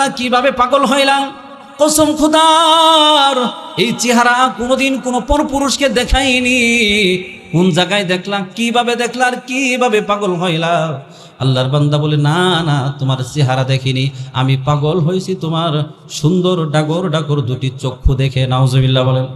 না কিভাবে পাগল হইলাম, কসম খোদার এই চেহারা কোনোদিন কোনো পরপুরুষকে দেখাইনি। কোন জায়গায় দেখলাম, কিভাবে দেখলা, আর কিভাবে পাগল হইলা? আল্লাহর বান্দা বলে, না না, তোমার চেহারা দেখিনি, আমি পাগল হয়েছি তোমার সুন্দর ডাগর ডাগর দুটি চক্ষু দেখে। নাউজুবিল্লাহ বলেন।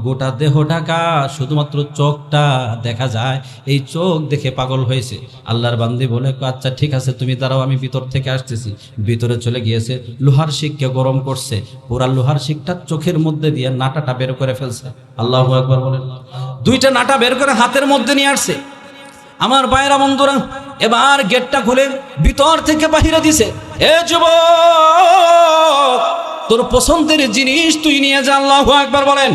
গোটা দেহ ঢাকা, শুধুমাত্র চোখটা দেখা যায়, এই চোখ দেখে পাগল হয়েছে। আল্লাহর বান্দি বলে, আচ্ছা ঠিক আছে, তুমি দাঁড়াও, আমি ভিতর থেকে আসতেছি। ভিতরে চলে গিয়েছে, লোহার শিককে গরম করছে, পুরা লোহার শিকটা চোখের মধ্যে দিয়ে নাটাটা বের করে ফেলছে। আল্লাহু আকবার বলেন। দুইটা নাটা বের করে হাতের মধ্যে নিয়ে আসছে। আমার ভাইরা বন্ধুরা, এবার গেটটা খুলে ভিতর থেকে বাহিরে দিছে, এ যুবক, তোর পছন্দের জিনিস তুই নিয়ে যা। আল্লাহু আকবার বলেন।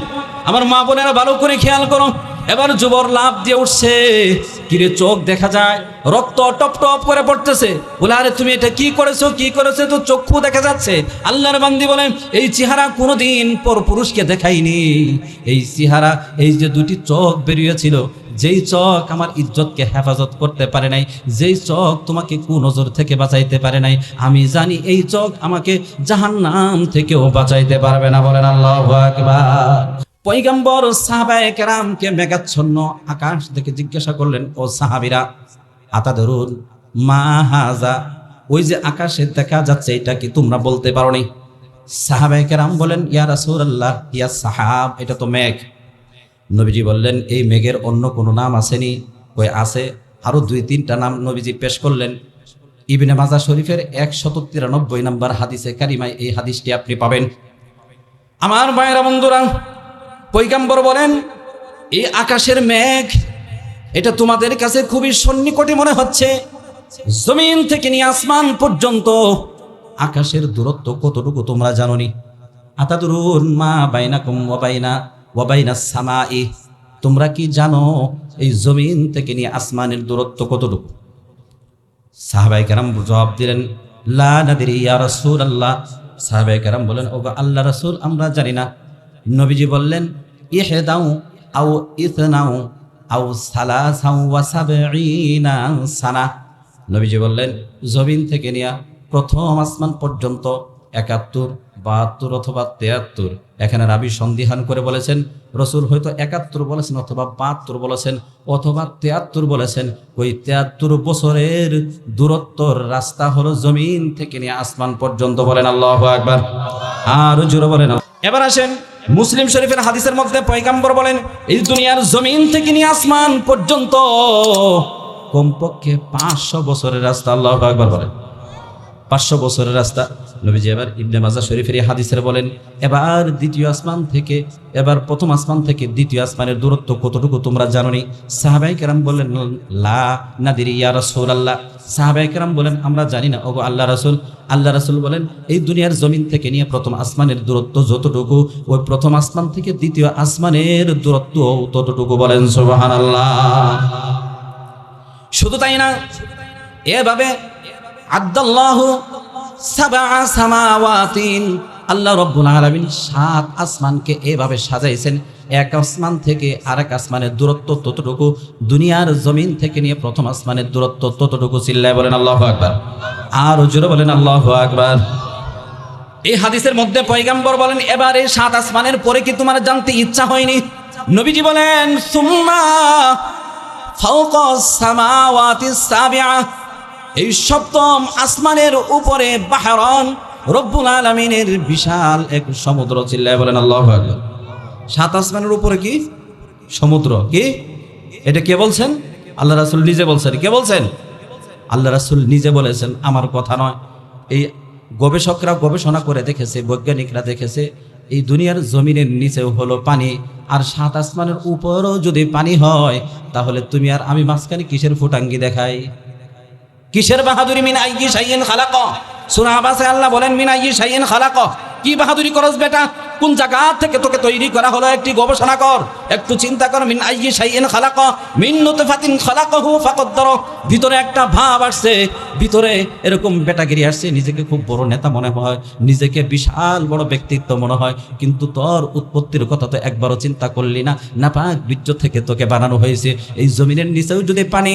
আমার মা বোনেরা ভালো করে খেয়াল করো। এবার যুবর লাভ দিয়ে উঠছে, কিরে চোখ দেখা যায়, রক্ত টপ টপ করে পড়তেছে। বলে, আরে তুমি এটা কি করেছো, কি করেছো, তো চক্ষু দেখা যাচ্ছে। আল্লাহর বান্দি বলেন, এই চেহারা কোনোদিন পর পুরুষকে দেখাইনি। এই চেহারা, এই যে দুটি চোখ বেরিয়েছিল, যেই চোখ আমার ইজ্জতকে হেফাজত করতে পারে নাই, যেই চোখ তোমাকে কুনজর থেকে বাঁচাইতে পারে নাই, আমি জানি এই চোখ আমাকে জাহান্নাম থেকেও বাঁচাইতে পারবে না। বলেন আল্লাহু আকবার। পয়গম্বর সাহাবায়ে কেরামকে মেঘাচ্ছন্ন আকাশ দেখে জিজ্ঞাসা করলেন, ও সাহাবীরা, আতাদরুন মা হাযা, ওই যে আকাশে দেখা যাচ্ছে, এটা কি তোমরা বলতে পারো নি? সাহাবায়ে কেরাম বলেন, ইয়া রাসূলুল্লাহ, ইয়া সাহাব, এটা তো মেঘ। নবীজি বললেন, এই মেঘের অন্য কোনো নাম আসেনি? কই আছে। আরো 2-3টা নাম নবীজি পেশ করলেন। ইবনে মাজাহ শরীফের 193 নম্বর হাদিসে কারিমায় এই হাদিসটি আপনি পাবেন। আমার ভাইরা বন্ধুরা, পয়গম্বর বলেন, এই আকাশের মেঘ, এটা তোমাদের কাছে খুবই সন্নিকটে মনে হচ্ছে। জমিন থেকে নিয়ে আসমান পর্যন্ত আকাশের দূরত্ব কতটুকু তোমরা জানোনি? আতাদরুন মা বাইনাকুম ওয়া বাইনাস সামাই, তোমরা কি জানো এই জমিন থেকে নিয়ে আসমানের দূরত্ব কতটুকু? সাহাবায়ে কেরাম জবাব দিলেন, লা নাদরি ইয়া রাসূলুল্লাহ। সাহাবায়ে কেরাম বলেন, ওগো আল্লাহর রাসূল, আমরা জানি না। নবীজি বললেন, ইহদাউ আও ইসনাউ আও সালাসাউ ওয়া সাবঈনা সানা। নবীজি বললেন, জমিন থেকে নিয়ে প্রথম আসমান পর্যন্ত 71, 72 অথবা 73। এখানে রাবি সন্দিহান করে বলেছেন, রসুল হয়তো 71 বলেছেন, অথবা 72 বলেছেন, অথবা 73 বলেছেন। ওই 73 বছরের দূরত্বর রাস্তা হলো জমিন থেকে নিয়ে আসমান পর্যন্ত। বলেন আল্লাহু আকবার। আর জোরে বলেন। এবার আসেন মুসলিম শরীফের হাদিসের মধ্যে পয়গম্বর বলেন, এই দুনিয়ার জমিন থেকে নিয়ে আসমান পর্যন্ত কমপক্ষে 500 বছরের রাস্তা। আল্লাহু আকবার বলেন। 500 বছরের রাস্তা। নবীজি এবার ইবনে মাজাহ শরীফের এই হাদিসের বলেন, এবার দ্বিতীয় আসমান থেকে, এবার প্রথম আসমান থেকে দ্বিতীয় আসমানের দূরত্ব কতটুকু তোমরা জানোনি? সাহাবায়ে কেরাম বলেন, লা নাদিরি ইয়া রাসূলুল্লাহ। সাহাবায়ে কেরাম বলেন, আমরা জানি না ওগো আল্লাহ রাসূল। আল্লাহ রাসূল বলেন, এই দুনিয়ার জমিন থেকে নিয়ে প্রথম আসমানের দূরত্ব যতটুকু, ওই প্রথম আসমান থেকে দ্বিতীয় আসমানের দূরত্ব ততটুকু। বলেন সুবহানাল্লাহ। শুধু তাই না, এভাবে আদাল্লাহু সাবআ সামাওয়াতিন, আল্লাহ রাব্বুল আলামিন 7 আসমানকে এভাবে সাজাইছেন, এক আসমান থেকে আরেক আসমানের দূরত্ব ততটুকু, দুনিয়ার জমিন থেকে নিয়ে প্রথম আসমানের দূরত্ব ততটুকু। চিল্লায় বলেন আল্লাহু আকবার। আর জোরে বলেন আল্লাহু আকবার। এই হাদিসের মধ্যে পয়গম্বর বলেন, এবার এই 7 আসমানের পরে কি তোমার জানতে ইচ্ছা হয়নি? নবীজি বলেন, সুম্মা ফাওকাস সামাওয়াতিস সাবিআ, এই সপ্তম আসমানের উপরে বাহরান, রব্বুল আলামিনের বিশাল এক সমুদ্র। চিল্লায় বলেন আল্লাহু আকবার। 7 আসমানের উপরে কি সমুদ্র? কি এটা কে বলছেন? আল্লাহ রাসূল নিজে বলছেন। কে বলছেন? আল্লাহ রাসূল নিজে বলেছেন, আমার কথা নয়। এই গবেষকরা গবেষণা করে দেখেছে, বৈজ্ঞানিকরা দেখেছে, এই দুনিয়ার জমিনের নিচেও হলো পানি, আর 7 আসমানের উপরও যদি পানি হয়, তাহলে তুমি আর আমি মাঝখানে কিসের ফুটাঙ্গি দেখাই? কিসের বাহাদুরি? মিন আইয়ি শাইইন খালাক। সূরা আবাসে আল্লাহ বলেন, মিন আইয়ি শাইইন খালাক। কি বাহাদুরি করস বেটা? কোন জায়গা থেকে তোকে তৈরি করা হলো? একটি গবেষণা কর, একটু চিন্তা কর। মিন আইয়ি শাইইন খালাক, মিন নুতফাতিন খালাকাহু ফাকদ্দার। ভিতরে একটা ভাব আসছে, ভিতরে এরকম বেটাগিরি আসছে, নিজেকে খুব বড় নেতা মনে হয়, নিজেকে বিশাল বড় ব্যক্তিত্ব মনে হয়, কিন্তু তোর উৎপত্তির কথা তো একবারও চিন্তা করলি না। নাপাক বীর্য থেকে তোকে বানানো হয়েছে। এই জমিনের নিচেও যদি পানি,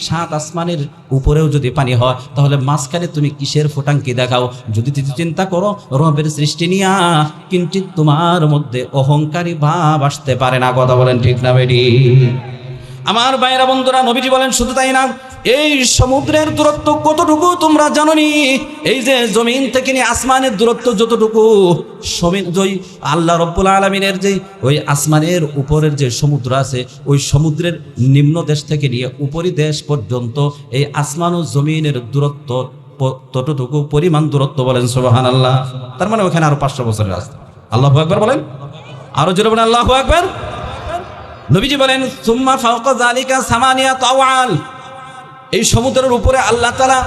7 আসমানের উপরেও যদি পানি হয়, তাহলে মাঝখানে তুমি কিসের ফোটাঙ্কি দেখাও? যদি তুমি চিন্তা করো রবের সৃষ্টি নিয়া, কিন্তু তোমার মধ্যে অহংকারী ভাব আসতে পারে না। কথা বলেন ঠিক না বেডি? আমার ভাইরা বন্ধুরা, নবীজি বলেন শুধু তাই না, এই সমুদ্রের দূরত্ব কতটুকু তোমরা জানো নি? এই যে জমিন থেকে নিয়ে আসমানের দূরত্ব যতটুকু, আল্লাহ রব্বুল আলামিনের যে ওই আসমানের উপরের যে সমুদ্র আছে, ওই সমুদ্রের নিম্ন দেশ থেকে নিয়ে উপরি দেশ পর্যন্ত এই আসমান ও জমিনের দূরত্ব ততটুকু পরিমাণ দূরত্ব। বলেন সুবহানাল্লাহ। তার মানে ওখানে আরো 500 বছরের রাস্তা। আল্লাহু আকবার বলেন, আরো জোরে বলেন আল্লাহু আকবার। নবীজি বলেন সুম্মা ফাওকা যালিকা সামানিয়াত আওয়াল, এই সমুদ্রের উপরে আল্লাহ তাআলা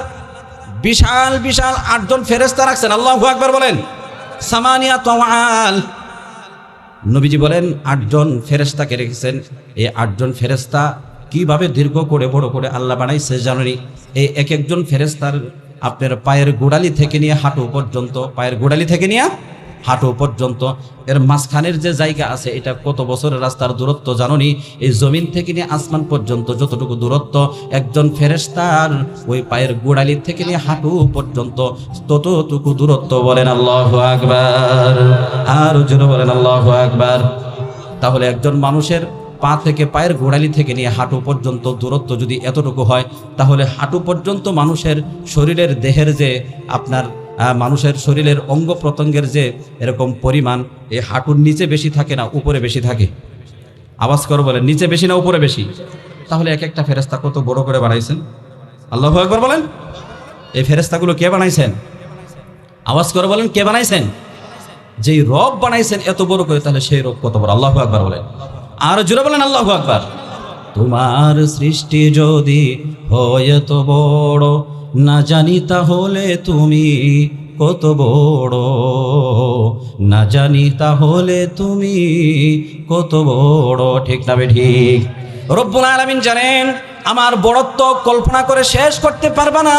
বিশাল বিশাল 8 জন ফেরেশতা রাখছেন। আল্লাহু আকবার বলেন। সামানিয়াত আওয়াল, নবীজি বলেন 8 জন ফেরেশতাকে রেখেছেন। এই 8 জন ফেরেশতা কিভাবে দীর্ঘ করে বড় করে আল্লাহ বানাইছে জানেন? এই এক একজন ফেরেশতার আপনার পায়ের গোড়ালি থেকে নিয়ে হাঁটু পর্যন্ত, পায়ের গোড়ালি থেকে নিয়ে হাঁটু পর্যন্ত, এর মাঝখানের যে জায়গা আছে, এটা কত বছরের রাস্তার দূরত্ব জানোনি? এই জমিন থেকে নিয়ে আসমান পর্যন্ত যতটুকু দূরত্ব, একজন ফেরেশতার ওই পায়ের গোড়ালি থেকে নিয়ে হাঁটু পর্যন্ত ততটুকু দূরত্ব। বলেন আল্লাহু আকবার। আর জোরে বলেন আল্লাহু আকবার। তাহলে একজন মানুষের পা থেকে, পায়ের গোড়ালি থেকে নিয়ে হাঁটু পর্যন্ত দূরত্ব যদি এতটুকু হয়, তাহলে হাঁটু পর্যন্ত মানুষের শরীরের দেহের যে আপনার মানুষের শরীরের অঙ্গ প্রত্যঙ্গের যে এরকম পরিমাণ, এই হাঁটুর নিচে বেশি থাকে না উপরে বেশি থাকে? আওয়াজ করে বলেন, নিচে বেশি না উপরে বেশি? তাহলে এক একটা ফেরেশতা কত বড় করে বানাইছেন? আল্লাহু আকবার বলেন। এই ফেরেশতাগুলো কে বানাইছেন? আওয়াজ করে বলেন, কে বানাইছেন? যেই রব বানাইছেন এত বড় করে, তাহলে সেই রব কত বড়? আল্লাহু আকবার বলেন। আর জোরে বলেন আল্লাহু আকবার। তোমার সৃষ্টি যদি হয় এত বড়, না জানি তাহলে তুমি কত বড়, না জানি তাহলে তুমি কত বড়। ঠিক না ঠিক? রব্বুল আলামিন জানেন আমার বড়ত্ব কল্পনা করে শেষ করতে পারবে না।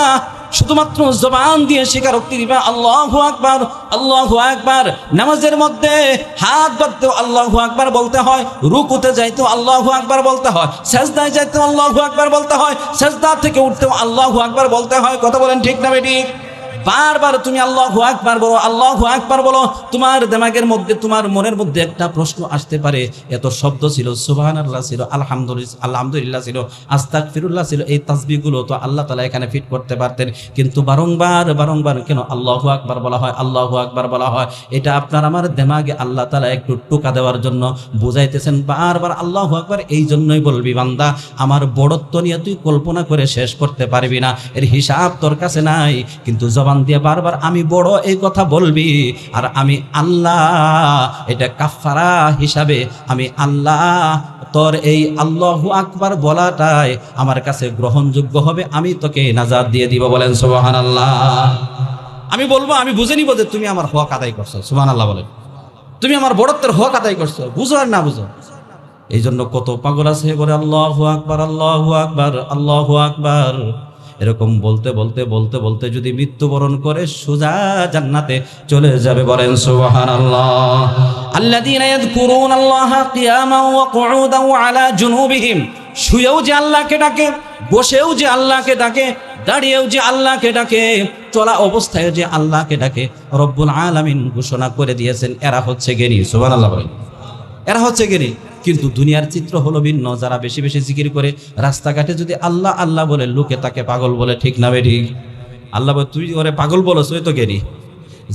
শুধুমাত্র জবান দিয়ে স্বীকারোক্তি দিবে আল্লাহু আকবার, আল্লাহু আকবার। নামাজের মধ্যে হাত বাঁধতেও আল্লাহু আকবার বলতে হয়, রুকুতে যাইতেও আল্লাহু আকবার বলতে হয়, সেজদায় যাইতেও আল্লাহু আকবার বলতে হয়, সেজদা থেকে উঠতেও আল্লাহু আকবার বলতে হয়। কথা বলেন ঠিক না বেঠিক? বারবার তুমি আল্লাহু আকবার বলো, আল্লাহু আকবার বলো। তোমার দিমাগের মধ্যে, তোমার মনের মধ্যে একটা প্রশ্ন আসতে পারে, এত শব্দ ছিল, সুবহানাল্লাহ ছিল, আলহামদুলিল্লাহ ছিল, আস্তাগফিরুল্লাহ ছিল, এই তাসবিহগুলো তো আল্লাহ তাআলা এখানে ফিট করতে পারতেন, কিন্তু বারংবার বারংবার কেন আল্লাহু আকবার বলা হয়, আল্লাহু আকবার বলা হয়? এটা আপনার আমার দিমাগে আল্লাহ তাআলা একটু টোকা দেওয়ার জন্য বুঝাইতেছেন। বারবার আল্লাহু আকবার এই জন্যই বলবি, বান্দা আমার বড়ত্ব নিয়ে তুই কল্পনা করে শেষ করতে পারবি না, এর হিসাব তোর কাছে নাই, কিন্তু জবান দিয়ে বারবার আমি বড় এই কথা বলবি। আর আমি আল্লাহ, এটা কাফারা হিসাবে আমি আল্লাহ, তোর এই আল্লাহু আকবার বলাটাই আমার কাছে গ্রহণযোগ্য হবে, আমি তোকে নাজাত দিয়ে দিব। বলেন সুবহানাল্লাহ। আমি বলবো, আমি বুঝে নিব যে তুমি আমার হক আদায় করছো। সুবহানাল্লাহ বলেন। তুমি আমার বড়ত্বের হক আদায় করছো, বুঝো আর না বুঝো। এই জন্য কত পাগল আছে বলে আল্লাহু আকবার, আল্লাহু আকবার, আল্লাহু আকবার। এরকম বলতে বলতে বলতে বলতে যদি মৃত্যুবরণ করে সোজা জান্নাতে চলে যাবে। বলেন সুবহানাল্লাহ। আল্লাযীনা ইয়াযকুরুনাল্লাহা কিয়ামান ওয়া কুউদান ওয়া আলা জুনুবিহিম, শুয়েও যে আল্লাহকে ডাকে, বসেও যে আল্লাহকে ডাকে, দাঁড়িয়েও যে আল্লাহকে ডাকে, চলা অবস্থায় যে আল্লাহকে ডাকে। রব্বুল আলামিন ঘোষণা করে দিয়েছেন এরা হচ্ছে জ্ঞানী। সুবহানাল্লাহ বলেন। এরা হচ্ছে জ্ঞানী। কিন্তু দুনিয়ার চিত্র হলো ভিন্ন। যারা বেশি বেশি জিকির করে, রাস্তাঘাটে যদি আল্লাহ আল্লাহ বলে, লোকে তাকে পাগল বলে। ঠিক না ঠিক? আল্লাহ বলে, তুই ওরে পাগল বলো, তুই তো জ্ঞানী।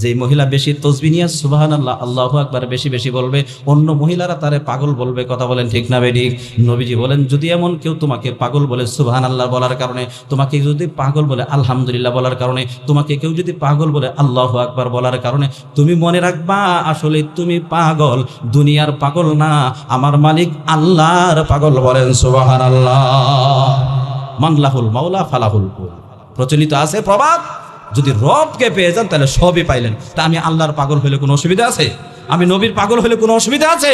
যেই মহিলা বেশি তসবিহ নিয়ে সুবহানাল্লাহ আল্লাহু আকবার বেশি বেশি বলবে, অন্য মহিলারা তারে পাগল বলবে। কথা বলেন ঠিক না ঠিক? নবীজি বলেন, যদি এমন কেউ তোমাকে পাগল বলে সুবহানাল্লাহ বলার কারণে, তোমাকে যদি পাগল বলে আলহামদুলিল্লাহ বলার কারণে, তোমাকে কেউ যদি পাগল বলে আল্লাহু আকবার বলার কারণে, তুমি মনে রাখবা আসলে তুমি পাগল, দুনিয়ার পাগল না, আমার মালিক আল্লাহর পাগল। বলেন সুবহানাল্লাহ। মানলাহুল মাওলা ফালাহুল কুল। প্রচলিত আছে প্রবাদ, যদি রবকে পেয়ে যান তাহলে সবই পাইলেন। তা আমি আল্লাহর পাগল হলে কোনো অসুবিধা আছে? আমি নবীর পাগল হলে কোনো অসুবিধা আছে?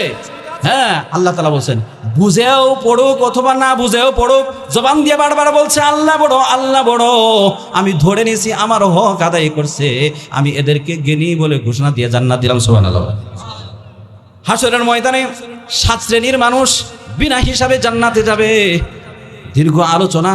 হ্যাঁ, আল্লাহ তাআলা বলছেন বুঝেও পড়ুক অথবা না বুঝেও পড়ুক, জবান দিয়ে বারবার বলছে আল্লাহ বড়, আল্লাহ বড়, আমি ধরে নিয়েছি আমার হক আদায় করছে, আমি এদেরকে জ্ঞানী বলে ঘোষণা দিয়ে জান্নাত দিলাম। সুবহানাল্লাহ। হাসরের ময়দানে 7 শ্রেণীর মানুষ বিনা হিসাবে জান্নাতে যাবে। দীর্ঘ আলোচনা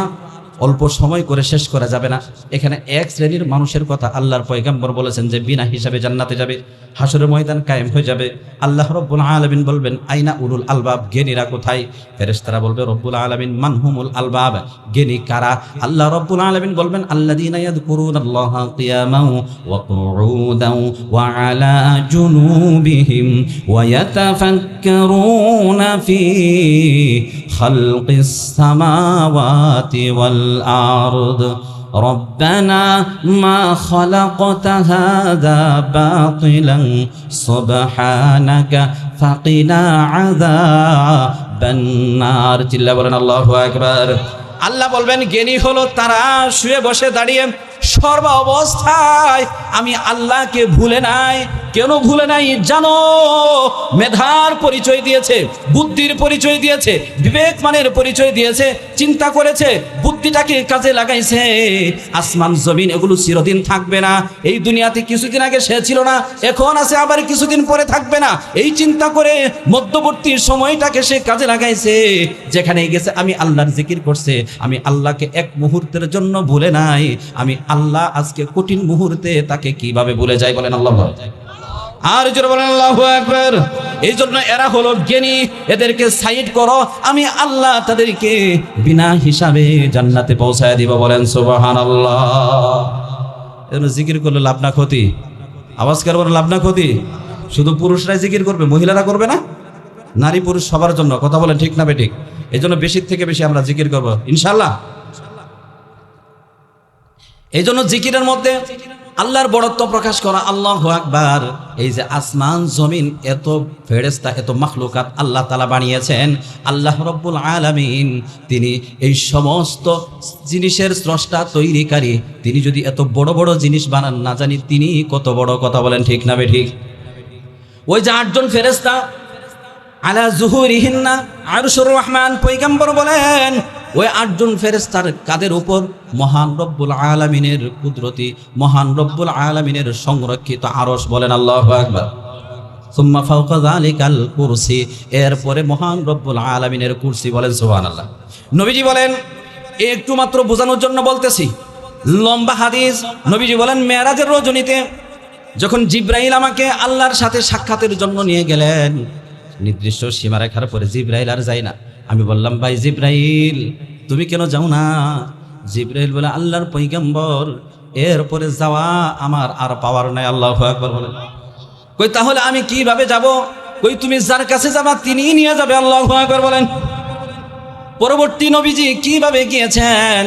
অল্প সময় করে শেষ করা যাবে না। এখানে 1 শ্রেণীর মানুষের কথা আল্লাহর পয়গম্বর বলেছেন যে বিনা হিসাবে জান্নাতে যাবে। হাসরের ময়দান কায়েম হয়ে যাবে। আল্লাহ রব্বুল আলামিন বলবেন আইনা উলুল আলবাব, জ্ঞানীরা কোথায়? ফেরেশতারা বলবে রব্বুল আলামিন মানহুমুল আলবাব, জ্ঞানী কারা? আল্লাহ রব্বুল আলামিন বলবেন আল্লাযীনা ইয়াযকুরুনাল্লাহা কিয়ামান ওয়া কুউদান ওয়া আলা জুনুবিহিম ওয়া ইয়াতাফাক্কারুনা ফি খালকিস সামাওয়াতি ওয়াল আরদ ربنا ما خلقت هذا باطلا سبحانك فقنا عذاب النار চিল্লা বলেন আল্লাহু আকবার। আল্লাহ বলবেন জ্ঞানী হলো তারা শুয়ে বসে দাঁড়িয়ে সর্ব অবস্থায় আমি আল্লাহকে ভুলে নাই। কেন ভুলে নাই জানো? মেধার পরিচয় দিয়েছে, বুদ্ধির পরিচয় দিয়েছে, বিবেকমানের পরিচয় দিয়েছে, চিন্তা করেছে, বুদ্ধিটাকে কাজে লাগাইছে। আসমান জমিন এগুলো চিরদিন থাকবে না। এই দুনিয়াতে কিছুদিন আগে সে ছিল না, এখন আছে, আবার কিছুদিন পরে থাকবে না। এই চিন্তা করে মধ্যবর্তী সময়টাকে সে কাজে লাগাইছে। যেখানে গেছে আমি আল্লাহর জিকির করছে, আমি আল্লাহকে এক মুহূর্তের জন্য ভুলে নাই। আমি আল্লাহ আজকে কঠিন মুহূর্তে তাকে কিভাবে ভুলে যায় বলেন আল্লাহ। আর জোরে বলেন আল্লাহু আকবার। এই জন্য এরা হলো জ্ঞানী, এদেরকে সাইড করো, আমি আল্লাহ তাদেরকে বিনা হিসাবে জান্নাতে পৌঁছায় দিব বলেন সুবহানাল্লাহ। এজন্য জিকির করলে লাভ না ক্ষতি? আওয়াজ করে বলেন লাভ না ক্ষতি? শুধু পুরুষরাই জিকির করবে, মহিলারা করবে না? নারী পুরুষ সবার জন্য, কথা বলেন ঠিক না বেঠিক? এই জন্য বেশির থেকে বেশি আমরা জিকির করবো ইনশাআল্লাহ। এই জন্য জিকিরের মধ্যে আল্লাহর বড়ত্ব প্রকাশ করা, আল্লাহু আকবার। এই যে আসমান জমিন এত ফেরেশতা এত মাখলুকাত আল্লাহ তাআলা বানিয়েছেন, আল্লাহ রব্বুল আলামিন তিনি এই সমস্ত জিনিসের স্রষ্টা তৈরিকারী। তিনি যদি এত বড় বড় জিনিস বানান, না জানি তিনি কত বড়, কথা বলেন ঠিক না বেঠিক? ওই যে 8 জন ফেরেশতা আলা যুহুরিহিন্না আরশুর রহমান, পয়গম্বর বলেন ওই 8 জন ফেরেশতার কাদের উপর মহান রব্বুল আলামিনের কুদরতি, মহান রব্বুল আলামিনের সংরক্ষিত আরশ, বলেন আল্লাহু আকবার। সুম্মা ফাওকা যালিকাল কুরসি, এরপরে মহান রব্বুল আলামিনের কুরসি, বলেন সুবহানাল্লাহ। নবীজি বলেন একটু মাত্র বোঝানোর জন্য বলতেছি, লম্বা হাদিস। নবীজি বলেন মেরাজের রজনীতে যখন জিব্রাইল আমাকে আল্লাহর সাথে সাক্ষাতের জন্য নিয়ে গেলেন, নির্দিষ্ট সীমারেখার পরে জিব্রাইল আর যায় না। আমি বললাম ভাই জিব্রাইল তুমি কেন যাও না? জিব্রাইল বলে আল্লাহর পয়গম্বর এরপরে যাওয়া আমার আর পাওয়ার নাই। আল্লাহু আকবার বলেন। কই তাহলে আমি কিভাবে যাব? কই তুমি যার কাছে যাবা তিনিই নিয়ে যাবে। আল্লাহু আকবার বলেন। পরবর্তী নবীজি কিভাবে গিয়েছেন?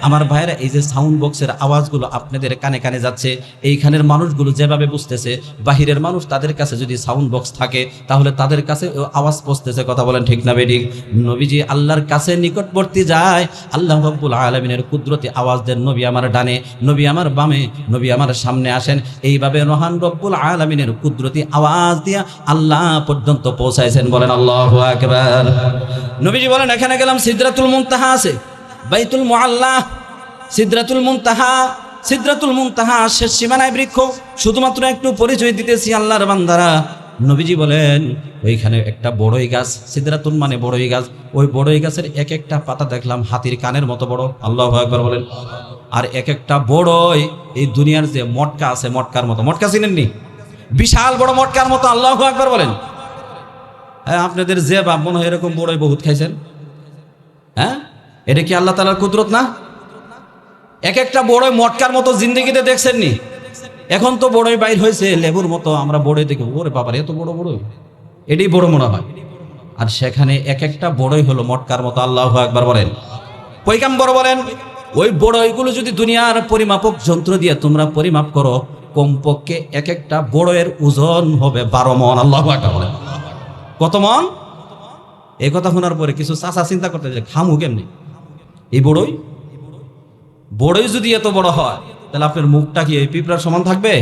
আমার ভাইরা, এই যে সাউন্ড বক্সের আওয়াজগুলো আপনাদের কানে কানে যাচ্ছে, এইখানের মানুষগুলো যেভাবে বুঝতেছে, বাহিরের মানুষ তাদের কাছে যদি সাউন্ড বক্স থাকে তাহলে তাদের কাছে আওয়াজ পৌঁছতেছে, কথা বলেন ঠিক না বেঠিক? নবীজি আল্লাহর কাছে নিকটবর্তী যায়, আল্লাহ রাব্বুল আলামিনের কুদরতি আওয়াজ দেন, নবী আমার ডানে, নবী আমার বামে, নবী আমার সামনে আসেন। এইভাবে মহান রব্বুল আলামিনের কুদরতি আওয়াজ দিয়া আল্লাহ পর্যন্ত পৌঁছাইছেন, বলেন আল্লাহু আকবার। নবীজি বলেন এখানে গেলাম, সিদরাতুল মুনতাহা আছে, বাইতুল মুআল্লা, সিদরাতুল মুনতাহা, সিদরাতুল মুনতাহা শেষ সীমানায় বৃক্ষ। শুধুমাত্র একটু পরিচয় দিতেছি আল্লাহর বান্দারা। নবীজি বলেন ওইখানে একটা বড়ই গাছ, সিদরাতুল মানে বড়ই গাছ, ওই বড়ই গাছের এক একটা পাতা দেখলাম হাতির কানের মতো বড়। আল্লাহু আকবার বলেন। আর এক একটা বড়ই এই দুনিয়ার যে মটকা আছে, মটকার মতো। মটকা চিনেননি? বিশাল বড় মটকার মতো। আল্লাহু আকবার বলেন। হ্যাঁ, আপনাদের যে বাপ মনে হয় এরকম বড়ই বহুত খাইছেন। হ্যাঁ, এটা কি আল্লাহ তাআলার কুদরত না? এক একটা বড়ই মটকার মতো জিন্দগিতে দেখছেননি? এখন তো বড়ই বাইর হয়েছে লেবুর মতো, আমরা বড়ই দেখি ওরে বাবার এত বড় বড়ই, এটাই বড় মনে হয়। আর সেখানে এক একটা বড়ই হলো মটকার মতো। আল্লাহু আকবার বলেন। পয়গম্বর বলেন ওই বড়ইগুলো যদি দুনিয়ার পরিমাপক যন্ত্র দিয়ে তোমরা পরিমাপ করো, কমপক্ষে এক একটা বড়ইয়ের ওজন হবে 12 মণ। আল্লাহু আকবার বলেন। কত মণ? এই কথা শোনার পরে কিছু চাচা চিন্তা করতে যে খামু কেমনি এই বড়ই? বড়ই যদি এত বড় হয় তাহলে আপনার মুখটা কি এই পিঁপড়ার সমান থাকবে?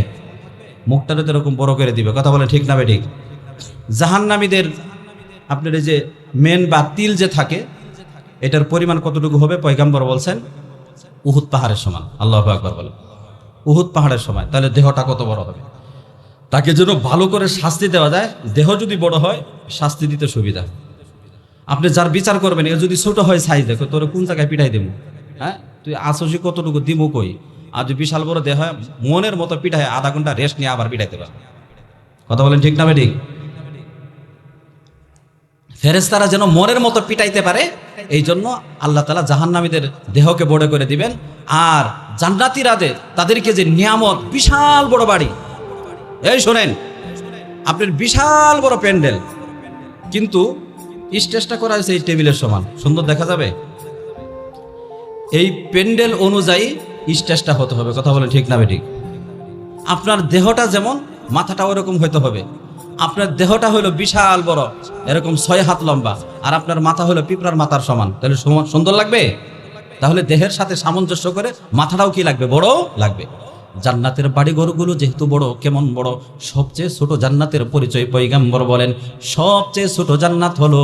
মুখটা তো এরকম বড় করে দিবে, কথা বলে ঠিক না বেঠিক? জাহান্নামীদের আপনার এই যে মেন বা তিল যে থাকে, এটার পরিমাণ কতটুকু হবে? পয়গাম্বর বলছেন উহুদ পাহাড়ের সমান। আল্লাহু আকবার বলেন। উহুদ পাহাড়ের সমান। তাহলে দেহটা কত বড় হবে? তাকে যেন ভালো করে শাস্তি দেওয়া যায়। দেহ যদি বড় হয়, শাস্তি দিতে সুবিধা। আপনি যার বিচার করবেন, এ যদি ছোট হয় সাইজ, দেখো তোর কোন জায়গায় পিঠাই দেবো, হ্যাঁ তুই আসছি কতটুকু দিমু কই। আর যদি বিশাল বড় দেহ হয়, মনের মতো পিঠায় আধা ঘন্টা রেস্ট নিয়ে আবার পিঠাইতে পারবে। কথা বলেন ঠিক না বেঠিক? ফেরেশতারা যেন মনের মতো পিটাইতে পারে, এই জন্য আল্লাহ তাআলা জাহান্নামীদের দেহকে বড় করে দিবেন। আর জান্নাতীরা তাদেরকে যে নিয়ামত, বিশাল বড় বাড়ি, এই শোনেন, আপনার বিশাল বড় প্যান্ডেল, কিন্তু স্টেজটা করা হয়েছে এই টেবিলের সমান, সুন্দর দেখা যাবে। এই প্যান্ডেল অনুযায়ী স্টেজটা হতে হবে। কথা বলেন ঠিক না বেঠিক? আপনার দেহটা যেমন, মাথাটা ওরকম হইতে হবে। আপনার দেহটা হলো বিশাল বড়, এরকম 6 হাত লম্বা, আর আপনার মাথা হলো পিঁপড়ার মাথার সমান, তাহলে সুন্দর লাগবে? তাহলে দেহের সাথে সামঞ্জস্য করে মাথাটাও কি লাগবে? বড় লাগবে। জান্নাতের বাড়িঘরগুলো যেহেতু বড়, কেমন বড়? সবচেয়ে ছোট জান্নাতের পরিচয় পয়গাম্বর বলেন সবচেয়ে ছোট জান্নাত হলো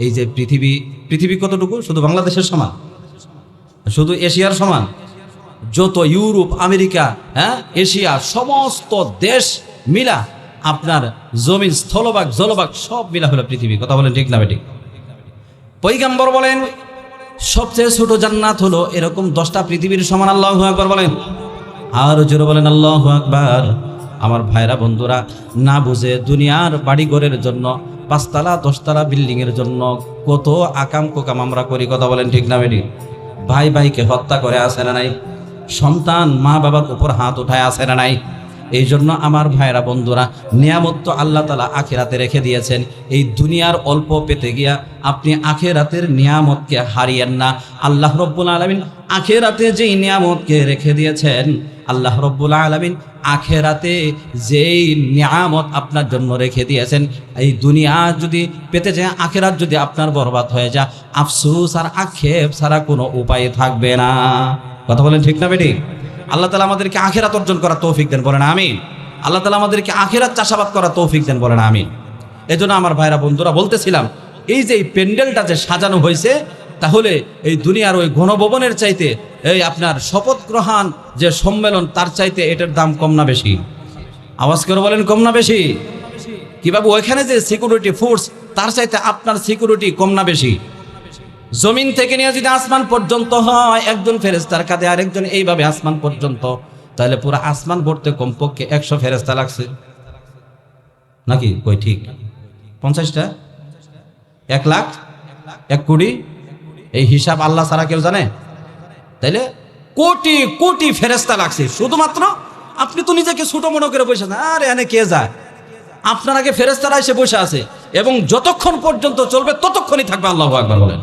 এই যে পৃথিবী। পৃথিবী কতটুকু? শুধু বাংলাদেশের সমান, শুধু এশিয়ার সমান। যত ইউরোপ, আমেরিকা, হ্যাঁ এশিয়া, সমস্ত দেশ মিলা আপনার জমিন, স্থলভাগ, জলভাগ সব মিলা হলো পৃথিবী। কথা বলেন ঠিক না বেঠিক? পয়গাম্বর বলেন সবচেয়ে ছোট জান্নাত হলো এরকম 10টা পৃথিবীর সমান। আল্লাহু আকবার বলেন। আর জোরে বলেন আল্লাহু আকবার। আমার ভাইরা বন্ধুরা, না বুঝে দুনিয়ার বাড়িঘরের জন্য 5 তলা 10 তলা বিল্ডিং এর জন্য কত আকাম কোকাম আমরা করি। কথা বলেন ঠিক না বেঠিক? ভাই ভাইকে হত্যা করে আছে না নাই? সন্তান মা বাবার উপর হাত উঠায় আছে না নাই? এই জন্য আমার ভাইরা বন্ধুরা, নিয়ামত তো আল্লাহ তাআলা আখিরাতে রেখে দিয়েছেন। এই দুনিয়ার অল্প পেতে গিয়া আপনি আখিরাতের নিয়ামতকে হারিয়েন না। আল্লাহ রব্বুল আলামিন আখিরাতে যেই নিয়ামতকে রেখে দিয়েছেন, আল্লাহ রব্বুল আলামিন আখিরাতে যেই নিয়ামত আপনার জন্য রেখে দিয়েছেন, এই দুনিয়া যদি পেতে যায়, আখিরাত যদি আপনার বরবাদ হয়ে যায়, আফসোস আর আক্ষেপ ছাড়া কোনো উপায় থাকবে না। কথা বলেন ঠিক না বেঠিক? আল্লাহ তাআলা আমাদেরকে আখিরাত অর্জন করার তৌফিক দেন, বলেন আমিন। আল্লাহ তাআলা আমাদেরকে আখিরাত চাষাবাদ করার তৌফিক দেন, বলেন আমিন। এজন্য আমার ভাইরা বন্ধুরা বলতেছিলাম, এই যে এই প্যান্ডেলটা যে সাজানো হয়েছে, তাহলে এই দুনিয়ার ওই ঘনভবনের চাইতে এই আপনার শপথ গ্রহণ যে সম্মেলন, তার চাইতে এটার দাম কম না বেশি? আওয়াজ করে বলেন কম না বেশি? কিভাবে? ওইখানে যে সিকিউরিটি ফোর্স, তার চাইতে আপনার সিকিউরিটি কম না বেশি? জমিন থেকে নিয়ে যদি আসমান পর্যন্ত হয় একজন ফেরেশতার কাঁধে, আরেকজন এইভাবে আসমান পর্যন্ত, তাহলে পুরো আসমান ভরতে কমপক্ষে 100 ফেরেশতা লাগছে নাকি? কই ঠিক? 50টা? 1 লাখ? 1 কোটি? এই হিসাব আল্লাহ ছাড়া কেউ জানে? তাইলে কোটি কোটি ফেরেশতা লাগছে শুধুমাত্র। আপনি তো নিজেকে ছোট মনে করে বসে আছেন, আরে এনে কে যায়? আপনার আগে ফেরেশতারা এসে বসে আছে, এবং যতক্ষণ পর্যন্ত চলবে ততক্ষণই থাকবে। আল্লাহু আকবার বলেন।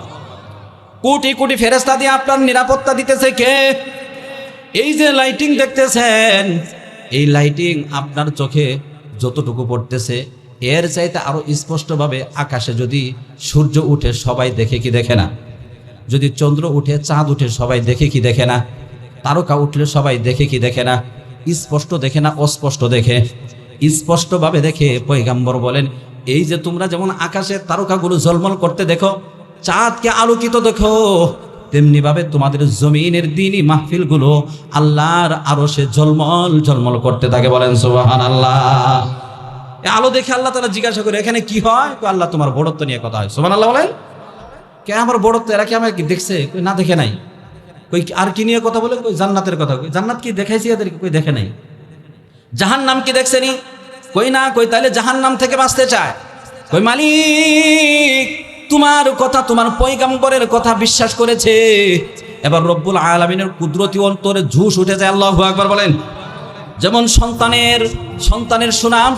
কোটি কোটি ফেরেশতা দিয়ে আপনার নিরাপত্তা দিতেছে কে? এই যে লাইটিং দেখতেছেন, এই লাইটিং আপনার চোখে যতটুকু পড়তেছে, এর চাইতে আরো স্পষ্টভাবে আকাশে যদি সূর্য উঠে সবাই দেখে কি দেখে না? যদি চন্দ্র উঠে, চাঁদ উঠে সবাই দেখে কি দেখে না? তারকা উঠলে সবাই দেখে কি দেখে না? স্পষ্ট দেখে না অস্পষ্ট দেখে? স্পষ্টভাবে দেখে। পয়গাম্বর বলেন এই যে তোমরা যেমন আকাশে তারকাগুলো ঝলমল করতে দেখো, চাঁদকে আলোকিত দেখো, তেমনি ভাবে তোমাদের জমিনের দ্বীনি মাহফিলগুলো আল্লাহর আরশে ঝলমল ঝলমল করতে থাকে। বলেন সুবহানাল্লাহ। এই আলো দেখে আল্লাহ তাআলা জিজ্ঞাসা করে এখানে কি হয়? আল্লাহ তোমার বড়ত্ব নিয়ে কথা হয়। সুবহানাল্লাহ বলেন। কে আমার বড়ত্ব? এরা কি আমাকে দেখছে? কই না, দেখে নাই। কই আর কি নিয়ে কথা বলে? কই জান্নাতের কথা। কই জান্নাত কি দেখাইছি এদেরকে? কই দেখে নাই। জাহান্নাম কি দেখছেনি? কই না। কই তাহলে জাহান্নাম থেকে বাঁচতে চায়? কই মালিক তোমার কথা, তোমার পয়গাম্বরের কথা বিশ্বাস করেছে। এবার রব্বুল আলামিনের কুদরতি অন্তরে ঝুশ উঠে যায়। আল্লাহু আকবার বলেন। যেমন সন্তানের সুনাম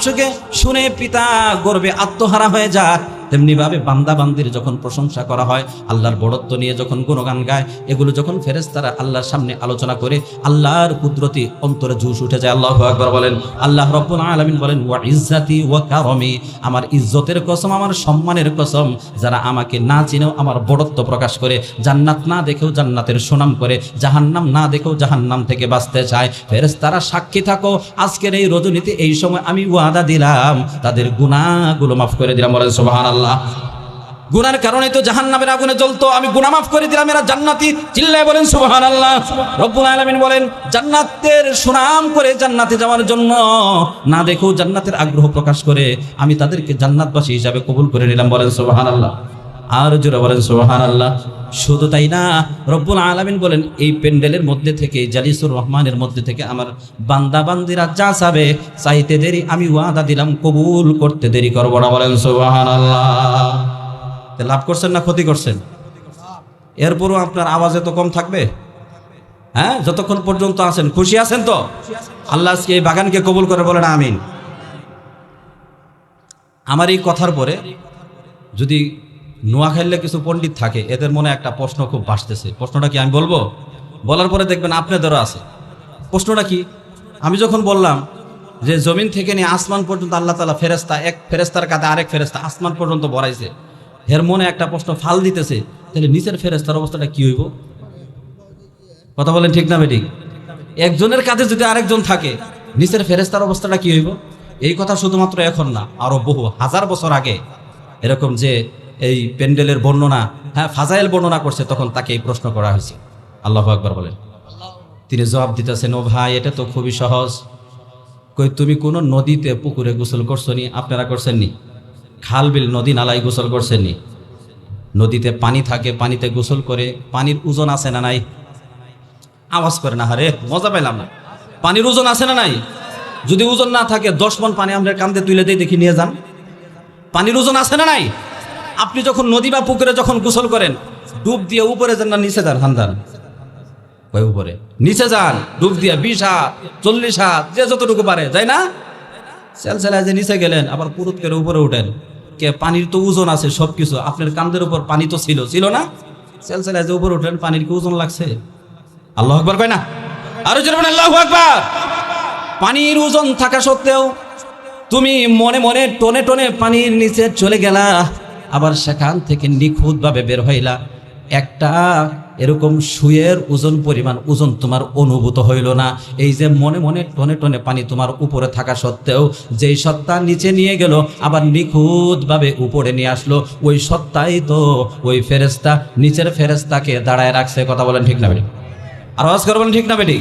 শুনে পিতা গর্বে আত্মহারা হয়ে যায়, তেমনি ভাবে বান্দা বান্দির যখন প্রশংসা করা হয়, আল্লাহর বড়ত্ব নিয়ে যখন গুণগান গায়, এগুলো যখন ফেরেশতারা আল্লাহর সামনে আলোচনা করে, আল্লাহর কুদরতি অন্তরে জুশ উঠে যায়। আল্লাহু আকবার বলেন। আল্লাহ রাব্বুল আলামিন বলেন ওয়া ইজ্জাতি ওয়া কারামি, আমার ইজ্জতের কসম, আমার সম্মানের কসম, যারা আমাকে না চিনেও আমার বড়ত্ব প্রকাশ করে, জান্নাত না দেখেও জান্নাতের সুনাম করে, জাহান্নাম না দেখেও জাহান্নাম থেকে বাঁচতে চায়, ফেরেশতারা সাক্ষী থাকো, আজকের এই রজনীতে এই সময় আমি ওয়াদা দিলাম তাদের গুনাহগুলো মাফ করে দিলাম। বলেন সুবহানাল্লাহ। গুনার কারণে তো জাহান্নামের আগুনে জ্বলতো, আমি গুনাহ মাফ করে দিলাম, এরা জান্নাতি। চিল্লায় বলেন সুবহানাল্লাহ। রব্বুল আলামিন বলেন জান্নাতের সুনাম করে জান্নাতে যাওয়ার জন্য না দেখো জান্নাতের আগ্রহ প্রকাশ করে আমি তাদেরকে জান্নাতবাসী হিসাবে কবুল করে নিলাম। বলেন সুবহানাল্লাহ। আর জোরে বলেন সুবহানাল্লাহ। শুধু তাই না, রব্বুল আলামিন বলেন এই প্যান্ডেলের মধ্যে থেকে, জালিসুর রহমানের মধ্যে থেকে আমার বান্দা বান্দিরা যা চাবে, চাইতে দেরি আমি ওয়াদা দিলাম কবুল করতে দেরি করব না। বলেন সুবহানাল্লাহ। লাভ করছেন না ক্ষতি করছেন? এরপরও আপনার আওয়াজ এত কম থাকবে? হ্যাঁ, যতক্ষণ পর্যন্ত আছেন খুশি আছেন তো? আল্লাহ আজকে এই বাগানকে কবুল করে বলেন আমিন। আমার এই কথার পরে যদি নোয়াখালীতে কিছু পণ্ডিত থাকে, এদের মনে একটা প্রশ্ন খুব ভাসতেছে। প্রশ্নটা কি আমি বলবো? বলার পরে দেখবেন আপনাদেরও আছে। প্রশ্নটা কি? আমি যখন বললাম যে জমিন থেকে নিয়ে আসমান পর্যন্ত আল্লাহ তাআলা ফেরেশতা, এক ফেরেশতার কাঁধে আরেক ফেরেশতা আসমান পর্যন্ত বড়াইছে, এর মনে একটা প্রশ্ন ফাল দিতেছে, তাহলে নিচের ফেরেশতার অবস্থাটা কি হইব? কথা বলেন ঠিক না বেঠিক? একজনের কাঁধে যদি আরেকজন থাকে, নিচের ফেরেশতার অবস্থাটা কি হইব? এই কথা শুধুমাত্র এখন না, আরো বহু হাজার বছর আগে এরকম যে এই প্যান্ডেলের বর্ণনা, হ্যাঁ ফাজাইল বর্ণনা করছে, তখন তাকে এই প্রশ্ন করা হয়েছে। আল্লাহু আকবার বলেন। তিনি জবাব দিতেছেন, ও ভাই এটা তো খুবই সহজ। কই তুমি কোনো নদীতে পুকুরে গোসল করছো নি? আপনারা করছেন নি? খাল বিল নদী নালায় গোসল করছেন নি? নদীতে পানি থাকে, পানিতে গোসল করে পানির ওজন আছে না নাই? আওয়াজ করে না, হারে মজা পেলাম না। পানির ওজন আছে না নাই? যদি ওজন না থাকে 10 মণ পানি আমরা কাঁধে তুলে দিয়ে দেখি নিয়ে যান, পানির ওজন আছে না নাই? আপনি যখন নদী বা পুকুরে যখন গোসল করেন, ডুব দিয়ে উপরে যান না নিচে যান? হান্দান কই উপরে, নিচে যান ডুব দিয়ে 20 হাত 40 হাত যে যতটুকু পারে, যাই না? সেলসেলায় যে নিচে গেলেন, আবার পুরুত করে উপরে উঠেন, কে পানির তো ওজন আছে সবকিছু, আপনার কাঁধের উপর পানি তো ছিল না? সেলসেলায় যে উপরে উঠেন, পানির কি ওজন লাগছে? আল্লাহু আকবার কয় না? আরো জোরে বলেন আল্লাহু আকবার। পানির ওজন থাকা সত্ত্বেও তুমি মনে মনে টনে টনে পানির নিচে চলে গেলা, আবার সেখান থেকে নিখুঁতভাবে বের হইলা, একটা এরকম সুয়ের ওজন পরিমাণ ওজন তোমার অনুভূত হইল না। এই যে মনে মনে টনে টনে পানি তোমার উপরে থাকা সত্ত্বেও যেই সত্তা নিচে নিয়ে গেল, আবার নিখুঁতভাবে উপরে নিয়ে আসলো, ওই সত্তাই তো ওই ফেরেশতা নিচের ফেরেশতাকে দাঁড়ায় রাখছে। কথা বলেন ঠিক না বেটি? আর আওয়াজ করে বলেন ঠিক না বেটি?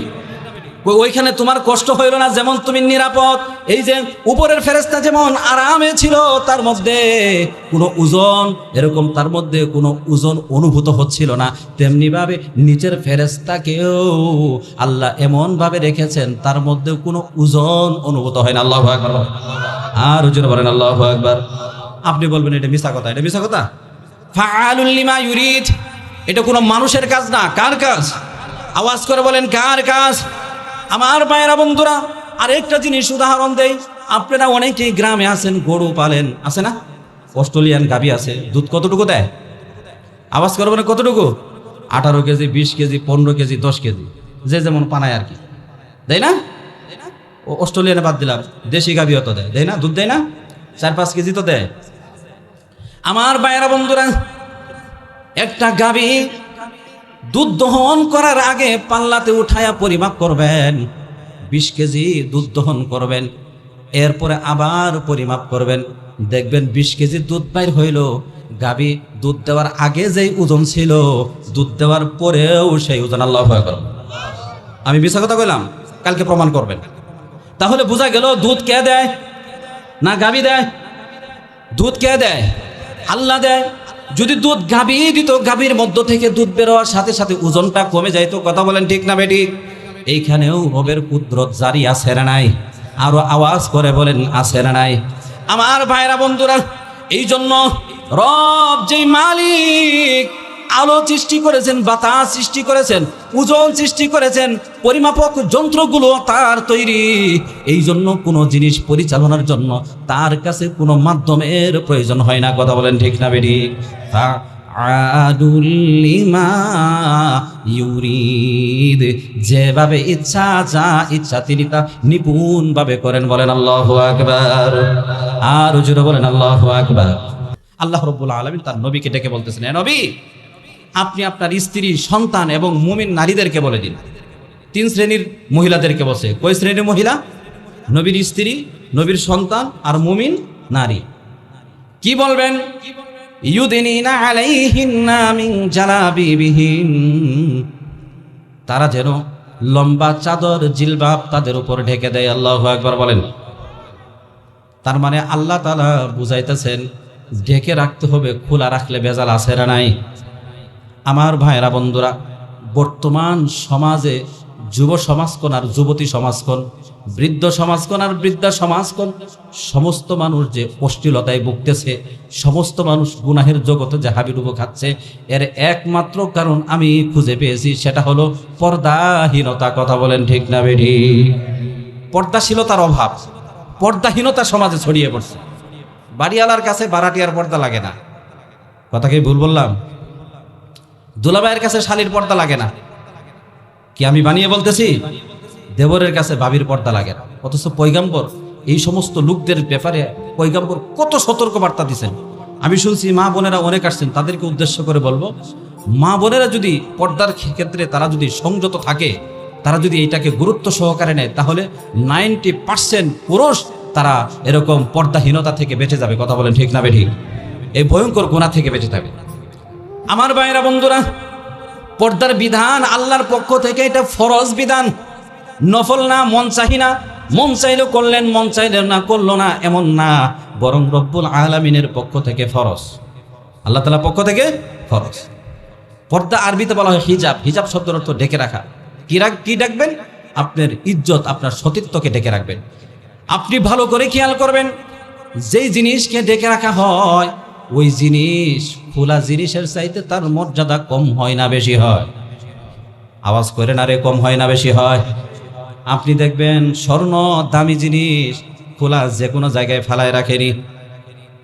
ওইখানে তোমার কষ্ট হইল না, যেমন তুমি নিরাপদ। এই যে উপরের ফেরেশতা যেমন আরামে ছিল, তার মধ্যে কোনো ওজন, এরকম তার মধ্যে কোনো ওজন অনুভূত হচ্ছিল না, তেমনি ভাবে নিচের ফেরেশতাকেও আল্লাহ এমন ভাবে রেখেছেন, তার মধ্যে কোনো ওজন অনুভূত হয় না। আল্লাহু আকবার। আর হুজুর বলেন আল্লাহু আকবার। আপনি বলবেন এটা মিছা কথা, এটা মিছা কথা। ফাআলুল লিমা ইউরিদ, এটা কোনো মানুষের কাজ না। কার কাজ? আওয়াজ করে বলেন কার কাজ? আমার ভাইয়েরা বন্ধুরা, আরেকটা জিনিস উদাহরণ দেই। আপনারা অনেকেই গ্রামে আছেন, গরু পালেন, আছে না? অস্ট্রেলিয়ান গাভী আছে, দুধ কতটুকু দেয়? আওয়াজ করবেন কতটুকু? 18 কেজি, 20 কেজি, 15 কেজি, 10 কেজি, যে যেমন পানায় আর কি, দেয় না? ও অস্ট্রেলিয়ানে বাদ দিলাম, দেশি গাভীও তো দেয় না? দুধ দেয় না? 4-5 কেজি তো দেয়। আমার ভাইয়েরা বন্ধুরা, একটা গাভী দুধ দহন করার আগে পাল্লাতে উঠায়া পরিমাপ করবেন, 20 কেজি দুধ দহন করবেন, এরপরে আবার পরিমাপ করবেন, দেখবেন 20 কেজি দুধ বাইর হইল। গাভী দুধ দেওয়ার আগে যেই ওজন ছিল, দুধ দেওয়ার পরেও সেই ওজন। আল্লাহু আকবার। আমি মিছা কথা কইলাম? কালকে প্রমাণ করবেন। তাহলে বোঝা গেল দুধ কে দেয়? না গাভী দেয়? দুধ কে দেয়? আল্লাহ দেয়। যদি দুধ গাভী দিত, গাভীর মধ্য থেকে দুধ বেরোয়ার সাথে সাথে ওজনটা কমে যাইতো। কথা বলেন ঠিক না বেটি? এইখানেও রবের কুদরত জারি আছে না নাই? আরো আওয়াজ করে বলেন আছে না নাই? আমার ভাইরা বন্ধুরা, এই জন্য রব যেই মালিক আলো সৃষ্টি করেছেন, বাতাস সৃষ্টি করেছেন, ওজন সৃষ্টি করেছেন, পরিমাপক যন্ত্রগুলো তার তৈরি। এই জন্য কোনো জিনিস পরিচালনার জন্য তার কাছে কোনো মাধ্যমের প্রয়োজন হয় না। কথা বলেন ঠিক না বেটি? ফাআলুল লিমা ইউরিদ, যেভাবে ইচ্ছা, যা ইচ্ছা তিনি তা নিপুণভাবে করেন। বলেন আল্লাহু আকবার। আর জোরে বলেন আল্লাহু আকবার। আল্লাহ রাব্বুল আলামিন তার নবীকে ডেকে বলতেছেন, এ নবী, আপনি আপনার স্ত্রী, সন্তান এবং মুমিন নারীদেরকে বলে দিন। 3 শ্রেণীর মহিলাদেরকে বসে। কয় শ্রেণীর মহিলা? নবীর স্ত্রী, নবীর সন্তান আর মুমিন নারী। কি বলবেন? ইউদিনিনা আলাইহিন্না মিন জালাবিবিহিন, তারা যেন লম্বা চাদর জিলবাব তাদের উপর ঢেকে দেয়। আল্লাহু আকবার বলেন। তার মানে আল্লাহ তাআলা বুঝাইতেছেন ঢেকে রাখতে হবে, খোলা রাখলে ভেজাল আছে না নাই? আমার ভাইরা বন্ধুরা, বর্তমান সমাজে যুব সমাজকোণ আর যুবতী সমাজকোণ, বৃদ্ধ সমাজকোণ আর বৃদ্ধা সমাজকোণ, সমস্ত মানুষ যে অশ্লীলতায় ভুগতেছে, সমস্ত মানুষ গুনাহের জগতে যে হাবিডুবো খাচ্ছে, এর একমাত্র কারণ আমি খুঁজে পেয়েছি, সেটা হলো পর্দাহীনতা। কথা বলেন ঠিক না বেঠি? পর্দাশীলতার অভাব, পর্দাহীনতা সমাজে ছড়িয়ে পড়ছে। বাড়িওয়ালার কাছে বারাটিয়ার পর্দা লাগে না, কথা কি ভুল বললাম? দুলাভাইয়ের কাছে শালীর পর্দা লাগে না, কি আমি বানিয়ে বলতেছি? দেবরের কাছে ভাবির পর্দা লাগে না। অথচ পয়গাম্বর এই সমস্ত লোকদের ব্যাপারে পয়গাম্বর কত সতর্ক বার্তা দিচ্ছেন। আমি শুনছি মা বোনেরা অনেক আসছেন, তাদেরকে উদ্দেশ্য করে বলবো, মা বোনেরা যদি পর্দার ক্ষেত্রে তারা যদি সংযত থাকে, তারা যদি এটাকে গুরুত্ব সহকারে নেয়, তাহলে 90% পুরুষ তারা এরকম পর্দাহীনতা থেকে বেঁচে যাবে। কথা বলেন ঠিক না বেঠিক? এই ভয়ঙ্কর গুনাহ থেকে বেঁচে যাবে। আমার ভাইরা বন্ধুরা, পর্দার বিধান আল্লাহর পক্ষ থেকে, এটা ফরজ বিধান, নফল না, মন চাহি না, মন চাইলেও করলেন, মন চাইলে না করলো না, এমন না, বরং রব্বুল আলামিনের পক্ষ থেকে ফরজ, আল্লাহ তাআলার পক্ষ থেকে ফরজ। পর্দা আরবিতে বলা হয় হিজাব। হিজাব শব্দের অর্থ ঢেকে রাখা। কি ডাকবেন? আপনার ইজ্জত, আপনার সতীত্বকে ঢেকে রাখবেন। আপনি ভালো করে খেয়াল করবেন, যেই জিনিসকে ঢেকে রাখা হয়, ওই জিনিস খোলা জিনিসের চাইতে তার মর্যাদা কম হয় না বেশি হয়? আওয়াজ করে না রে, কম হয় না বেশি হয়? আপনি দেখবেন স্বর্ণ দামি জিনিস খোলা যে কোনো জায়গায় ফেলায় রাখেনি,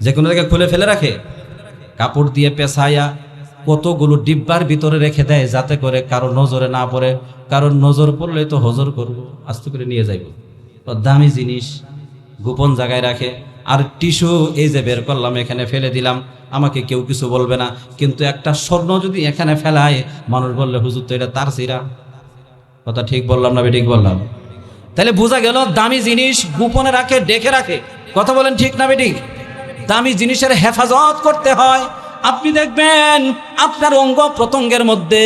যে কোনো জায়গায় খুলে ফেলে রাখে, কাপড় দিয়ে পেঁচাইয়া কতগুলো ডিব্বার ভিতরে রেখে দেয়, যাতে করে কারো নজরে না পড়ে। কারোর নজর পড়লে তো হজর করবো, আস্তে করে নিয়ে যাইব। তো দামি জিনিস গোপন জায়গায় রাখে। আর টিস্যু এই যে বের করলাম, এখানে ফেলে দিলাম, আমাকে কেউ কিছু বলবে না। কিন্তু একটা স্বর্ণ যদি এখানে ফেলায়, মানুষ বললে হুজুর তো এটা তার সিরা। কথা ঠিক বললাম না ঠিক বললাম? তাহলে বোঝা গেল দামি জিনিস গোপনে রাখে, ডেকে রাখে। কথা বলেন ঠিক না বেঠিক? দামি জিনিসের হেফাজত করতে হয়। আপনি দেখবেন আপনার অঙ্গ প্রত্যঙ্গের মধ্যে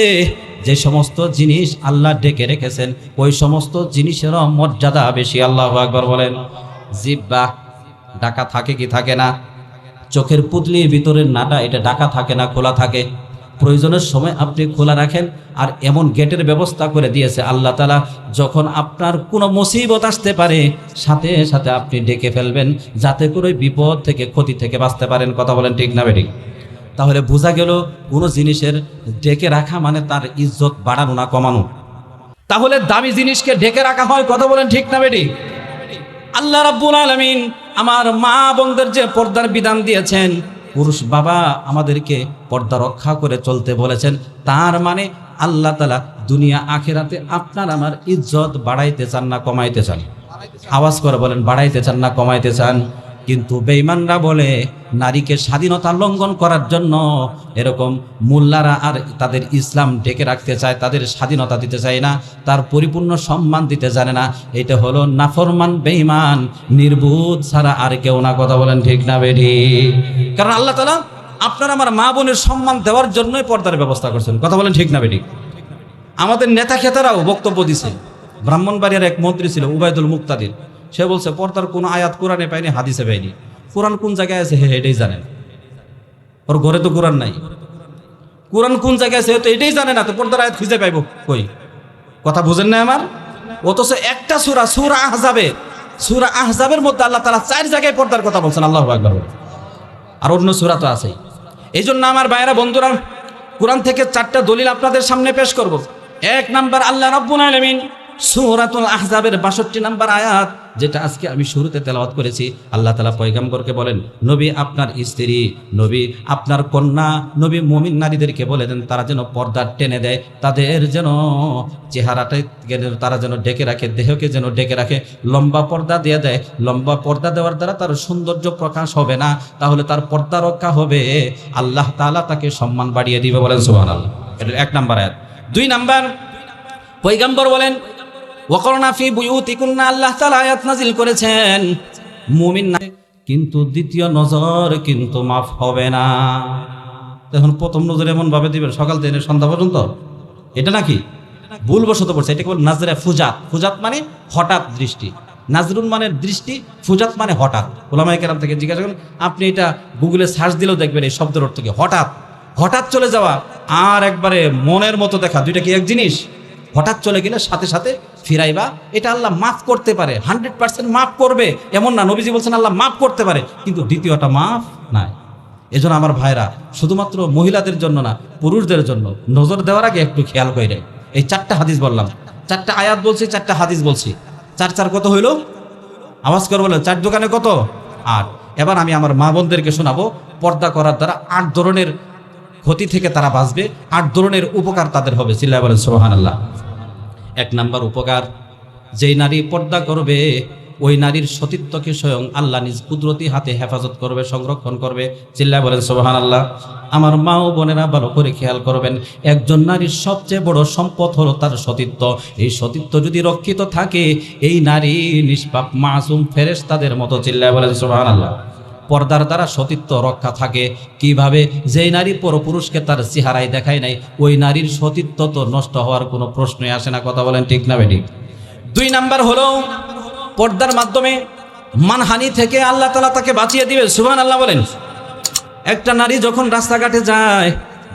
যে সমস্ত জিনিস আল্লাহ ডেকে রেখেছেন, ওই সমস্ত জিনিসেরও মর্যাদা বেশি। আল্লাহু আকবার বলেন। জিহ্বা ঢাকা থাকে কি থাকে না? চোখের পুতলির ভিতরের নাটা, এটা ঢাকা থাকে না, খোলা থাকে। প্রয়োজনের সময় আপনি খোলা রাখেন। আর এমন গেটের ব্যবস্থা করে দিয়েছে আল্লাহ তাআলা, যখন আপনার কোনো মুসিবত আসতে পারে, সাথে সাথে আপনি ডেকে ফেলবেন, যাতে করে বিপদ থেকে, ক্ষতি থেকে বাঁচতে পারেন। কথা বলেন ঠিক না বেঠিক? তাহলে বোঝা গেল কোনো জিনিসের ডেকে রাখা মানে তার ইজ্জত বাড়ানো না কমানো। তাহলে দামি জিনিসকে ডেকে রাখা হয়। কথা বলেন ঠিক না বেঠিক? আল্লাহ রাব্বুল আলামিন আমার মা বোনদের যে পর্দার বিধান দিয়েছেন, পুরুষ বাবা আমাদেরকে পর্দা রক্ষা করে চলতে বলেছেন, তার মানে আল্লাহ তাআলা দুনিয়া আখিরাতে আপনার আমার ইজ্জত বাড়াইতে চান না কমাইতে চান? আওয়াজ করে বলেন, বাড়াইতে চান না কমাইতে চান? কিন্তু বেঈমানরা বলে নারীকে স্বাধীনতা লঙ্ঘন করার জন্য এরকম মোল্লারা আর তাদের ইসলাম ঢেকে রাখতে চায়, তাদের স্বাধীনতা দিতে চায় না, তার পরিপূর্ণ সম্মান দিতে জানে না। এটা হলো নাফরমান, বেঈমান, নির্বুধ ছাড়া আর কেউ না। কথা বলেন ঠিক না বেঠিক? কারণ আল্লাহ তাআলা আপনার আমার মা বোনের সম্মান দেওয়ার জন্যই পর্দার ব্যবস্থা করছেন। কথা বলেন ঠিক না বেঠিক? আমাদের নেতা খেতারাও বক্তব্য দিছে। ব্রাহ্মণবাড়িয়ার এক মন্ত্রী ছিল উবাইদুল মুক্তাদির, সে বলছে পর্দার কোনো আয়াত কোরআনে পাইনি, হাদিসে পাইনি। কোরআন কোন জায়গায় আছে এটাই জানেন, ওর ঘরে তো কোরআন নাই। কোরআন কোন জায়গায় আছে তো এটাই জানে না, তো পর্দার আয়াত খুঁজে পাইব কই? কথা বুঝেন না আমার? অথচ একটা সূরা, সূরা আহজাবের মধ্যে আল্লাহ তাআলা 4 জায়গায় পর্দার কথা বলছেন। আল্লাহু আকবার। আর অন্য সূরা তো আছেই। এই জন্য আমার ভাইয়েরা বন্ধুরা, কোরআন থেকে 4টা দলিল আপনাদের সামনে পেশ করব। 1 নাম্বার, আল্লাহ রাব্বুল আলামিন সূরাতুল আহজাবের 62 নম্বর আয়াত, যেটা আজকে আমি শুরুতে তেলাওয়াত করেছি। আল্লাহ তাআলা পয়গম্বরকে বলেন, নবী আপনার স্ত্রী, নবী আপনার কন্যা, নবী মুমিন নারীদেরকে বলে দেন তারা যেন পর্দা টেনে দেয়, তাদের যেন চেহারাটাকে তারা যেন ঢেকে রাখে, দেহকে যেন ঢেকে রাখে, লম্বা পর্দা দিয়ে দেয়। লম্বা পর্দা দেওয়ার দ্বারা তার সৌন্দর্য প্রকাশ হবে না, তাহলে তার পর্দা রক্ষা হবে, আল্লাহ তাআলা তাকে সম্মান বাড়িয়ে দিবে। বলেন সুবহানাল্লাহ। এটা 1 নাম্বার আয়াত। 2 নাম্বার, পয়গম্বর বলেন ওয়াকরনা ফি বুয়ুতিকুন্না, আল্লাহ তাআলা আয়াত নাজিল করেছেন মুমিন কিন্তু দ্বিতীয় নজর কিন্তু মাফ হবে না। এখন প্রথম নজর এমন ভাবে দিবেন সকাল থেকে সন্ধ্যা পর্যন্ত, এটা নাকি ভুলবশত পড়ছে। এটা কেবল নাজরে ফুজাত। ফুজাত মানে হঠাৎ দৃষ্টি, নাজরুন মানে দৃষ্টি, ফুজাত মানে হঠাৎ। ওলামায়ে কেরাম থেকে জিজ্ঞাসা করেন, আপনি এটা গুগলে সার্চ দিলেও দেখবেন এই শব্দের অর্থ কি হঠাৎ। হঠাৎ চলে যাওয়া আর একবারে মনের মতো দেখা, দুইটা কি এক জিনিস? হঠাৎ চলে গেলে সাথে সাথে ফিরাইবা, এটা আল্লাহ মাফ করতে পারে, 100% মাফ করবে এমন না। নবীজি বলছেন আল্লাহ মাফ করতে পারে, কিন্তু দ্বিতীয়টা মাফ নাই। এজন্য আমার ভাইরা, শুধুমাত্র মহিলাদের জন্য না, পুরুষদের জন্য নজর দেওয়ার আগে একটু খেয়াল করে। এই 4টা হাদিস বললাম, 4টা আয়াত বলছি, 4টা হাদিস বলছি। 4 4 কত হইল? আওয়াজ করে বলেন, 4 দোকানে কত? 8। এবার আমি আমার মা বোনদেরকে শোনাবো, পর্দা করার দ্বারা 8 ধরনের ক্ষতি থেকে তারা বাঁচবে, 8 ধরনের উপকার তাদের হবে। চিল্লায় বলেন সুবহানাল্লাহ। 1 নাম্বার উপকার, যেই নারী পর্দা করবে ওই নারীর সতীত্বকে স্বয়ং আল্লাহ নিজ কুদরতি হাতে হেফাজত করবে, সংরক্ষণ করবে। চিল্লায় বলেন সুবহানাল্লাহ। আমার মা ও বোনেরা ভালো করে খেয়াল করবেন, একজন নারীর সবচেয়ে বড় সম্পদ হলো তার সতীত্ব। এই সতীত্ব যদি রক্ষিত থাকে, এই নারী নিষ্পাপ মাসুম ফেরেশতাদের মতো। চিল্লায় বলেন সুবহানাল্লাহ। পর্দার দ্বারা সতীত্ব রক্ষা থাকে কিভাবে? যেই নারী পরপুরুষকে তার চেহারায় দেখায় নাই, ওই নারীর সতীত্ব তো নষ্ট হওয়ার কোনো প্রশ্নই আসে না। কথা বলেন ঠিক না বেঠিক? 2 নাম্বার হলো, পর্দার মাধ্যমে মানহানি থেকে আল্লাহ তাআলা তাকে বাঁচিয়ে দিবে। সুবহানাল্লাহ বলেন। একটা নারী যখন রাস্তাঘাটে যায়,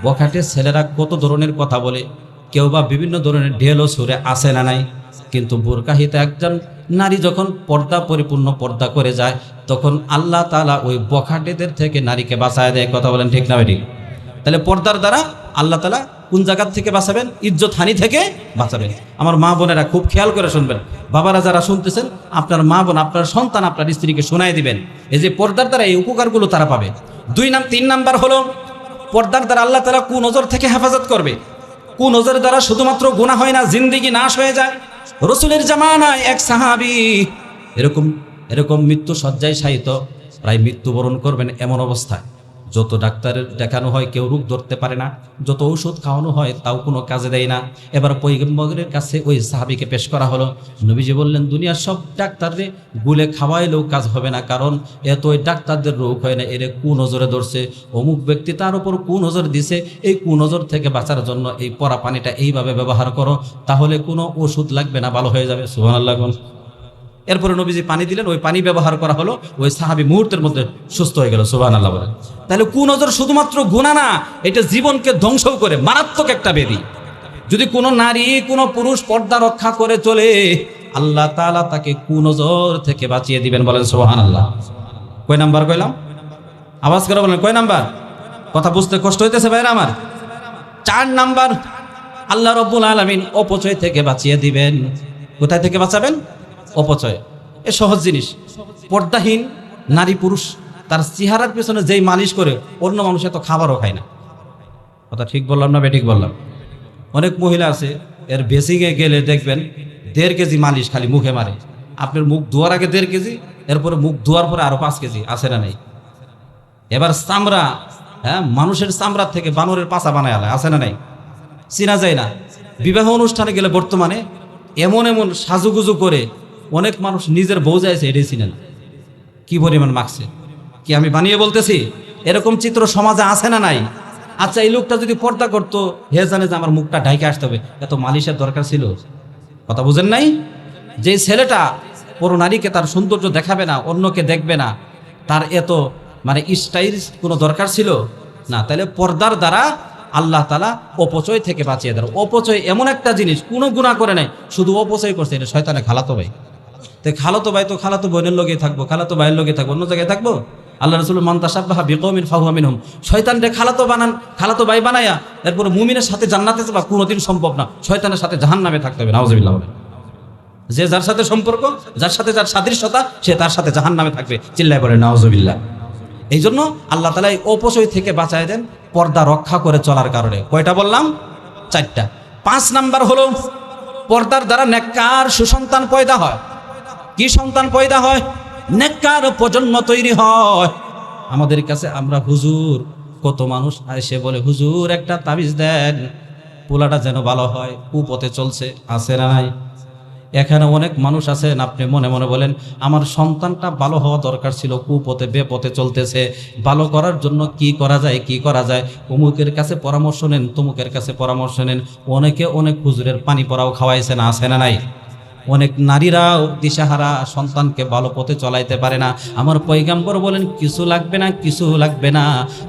বখাটে ছেলেরা কত ধরনের কথা বলে, কেউ বা বিভিন্ন ধরনের ঢেল ও সুরে আসে না নাই, কিন্তু বোরকাহিত একজন নারী যখন পর্দা পরিপূর্ণ পর্দা করে যায়, তখন আল্লাহ তাআলা ওই বখাটেদের থেকে নারীকে বাঁচায় দেয়। কথা বলেন ঠিক না বেঠিক? তাহলে পর্দার দ্বারা আল্লাহ তাআলা কোন জায়গার থেকে বাঁচাবেন? ইজ্জত হানি থেকে বাঁচাবেন। আমার মা বোনেরা খুব খেয়াল করে শুনবেন, বাবারা যারা শুনতেছেন, আপনার মা বোন, আপনার সন্তান, আপনার স্ত্রীকে শোনায় দিবেন, এই যে পর্দার দ্বারা এই উপকারগুলো তারা পাবে। 3 নাম্বার হলো, পর্দার দ্বারা আল্লাহ তাআলা কুনজর থেকে হেফাজত করবে। কুনজরের দ্বারা শুধুমাত্র গুনাহ হয় না, জিন্দেগি নাশ হয়ে যায়। রাসূলের জামানায় এক সাহাবী এরকম মৃত্যু শয্যায় শায়িত, প্রায় মৃত্যুবরণ করবেন এমন অবস্থায়। যত ডাক্তারের দেখানো হয় কেউ রোগ ধরতে পারে না, যত ঔষধ খাওয়ানো হয় তাও কোনো কাজে দেয় না। এবার পয়গম্বরের কাছে ওই সাহাবীকে পেশ করা হলো। নবীজি বললেন, দুনিয়ার সব ডাক্তাররে গুলে খাওয়াইলেও কাজ হবে না, কারণ এত ওই ডাক্তারদের রোগ হয় না, এরে কুনজরে ধরছে। অমুক ব্যক্তি তার উপর কুনজর দিছে, এই কুনজর থেকে বাঁচার জন্য এই পরা পানিটা এইভাবে ব্যবহার করো, তাহলে কোনো ওষুধ লাগবে না, ভালো হয়ে যাবে। সুবহানাল্লাহ। এরপরে নবীজি পানি দিলেন, ওই পানি ব্যবহার করা হলো, ওই সাহাবী মুহূর্তের মধ্যে সুস্থ হয়ে গেল। সুবহানাল্লাহ বলেন। তাহলে কুনজর শুধুমাত্র গুনাহ না, এটা জীবনকে ধ্বংসও করে, মারাত্মক একটা ব্যাধি। যদি কোনো নারী কোনো পুরুষ পর্দা রক্ষা করে চলে, আল্লাহ তাআলা তাকে কুনজর থেকে বাঁচিয়ে দিবেন। বলেন সুবহানাল্লাহ। কয় নাম্বার কইলাম? আওয়াজ করে বলেন, কয় নাম্বার? কথা বুঝতে কষ্ট হইতেছে ভাইরা আমার? 4 নাম্বার, আল্লাহ রাব্বুল আলামিন অপচয় থেকে বাঁচিয়ে দিবেন। কোথায় থেকে বাঁচাবেন? অপচয়। এ সহজ জিনিস। পর্দাহীন নারী পুরুষ তার চেহারার পেছনে যেই মালিশ করে, অন্য মানুষ এত খাবারও খায় না। কথা ঠিক বললাম না বেঠিক বললাম? অনেক মহিলা আছে, এর বেসিংয়ে গেলে দেখবেন 1.5 কেজি মালিশ খালি মুখে মারে। আপনার মুখ ধোয়ার আগে 1.5 কেজি, এরপরে মুখ ধোয়ার পরে আরো 5 কেজি, আছে না নেই? এবার চামড়া, হ্যাঁ, মানুষের চামড়ার থেকে বানরের পাছা বানায় আলায়, আছে না নাই? চিনা যায় না। বিবাহ অনুষ্ঠানে গেলে বর্তমানে এমন এমন সাজুগুজু করে অনেক মানুষ নিজের বউ যাইছে, এটাই চিনে না। কি পরিমাণ মাখছে, কি আমি বানিয়ে বলতেছি? এরকম চিত্র সমাজে আছে না নাই? আচ্ছা, এই লোকটা যদি পর্দা করতো, হে জানে যে আমার মুখটা ঢাইকে আসতে হবে, এত মালিশের দরকার ছিল? কথা বুঝেন নাই? যে ছেলেটা পুরো নারীকে তার সৌন্দর্য দেখাবে না, অন্যকে দেখবে না, তার এত স্টাইল কোনো দরকার ছিল না। তাহলে পর্দার দ্বারা আল্লাহ তাআলা অপচয় থেকে বাঁচিয়ে দেন। অপচয় এমন একটা জিনিস, কোনো গুনাহ করে নাই, শুধু অপচয় করছে, এটা শয়তানের খালাতো ভাই। তো খালাতো ভাই তো খালাতো বোনের লগে থাকবো, খালাতো ভাইয়ের লগে থাকবো, অন্য জায়গায় থাকবো? আল্লাহ রাসূল মান তাশাব্বাহা বিকওমিন ফাহুয়া মিনহুম। শয়তানরে খালাতো ভাই বানায়া এরপর মুমিনের সাথে জান্নাতে যাওয়া কোনোদিন সম্ভব না, শয়তানের সাথে জাহান্নামে থাকতে হবে। নাউজুবিল্লাহ বলেন। যে যার সাথে সম্পর্ক, যার সাথে যার সাদৃশ্যতা, সে তার সাথে জাহান্নামে থাকবে। চিল্লায় বলেন নাউজুবিল্লাহ। এই জন্য আল্লাহ তাআলা এই অপচয় থেকে বাঁচায় দেন পর্দা রক্ষা করে চলার কারণে। কয়টা বললাম? 4টা। 5 নাম্বার হলো, পর্দার দ্বারা নেককার সুসন্তান পয়দা হয়। কি সন্তান পয়দা হয়? নেককার প্রজন্ম তৈরি হয়। আমাদের কাছে আমরা হুজুর, কত মানুষ এসে বলে, হুজুর একটা তাবিজ দেন, পোলাটা যেন ভালো হয়, কুপথে চলছে, আছে না নাই? এখানে অনেক মানুষ আছেন, আপনি মনে মনে বলেন আমার সন্তানটা ভালো হওয়া দরকার ছিল, কুপথে বেপথে চলতেছে, ভালো করার জন্য কি করা যায় কি করা যায়, অমুকের কাছে পরামর্শ নেন, তমুকের কাছে পরামর্শ নেন। অনেকে অনেক হুজুরের পানি পড়াও খাওয়াইছেন, আছে না নাই? অনেক নারীরাও দিশাহারা, সন্তানকে ভালো পথে চলাইতে পারে না। আমার পয়গাম্বর বলেন কিছু লাগবে না, কিছু লাগবে না,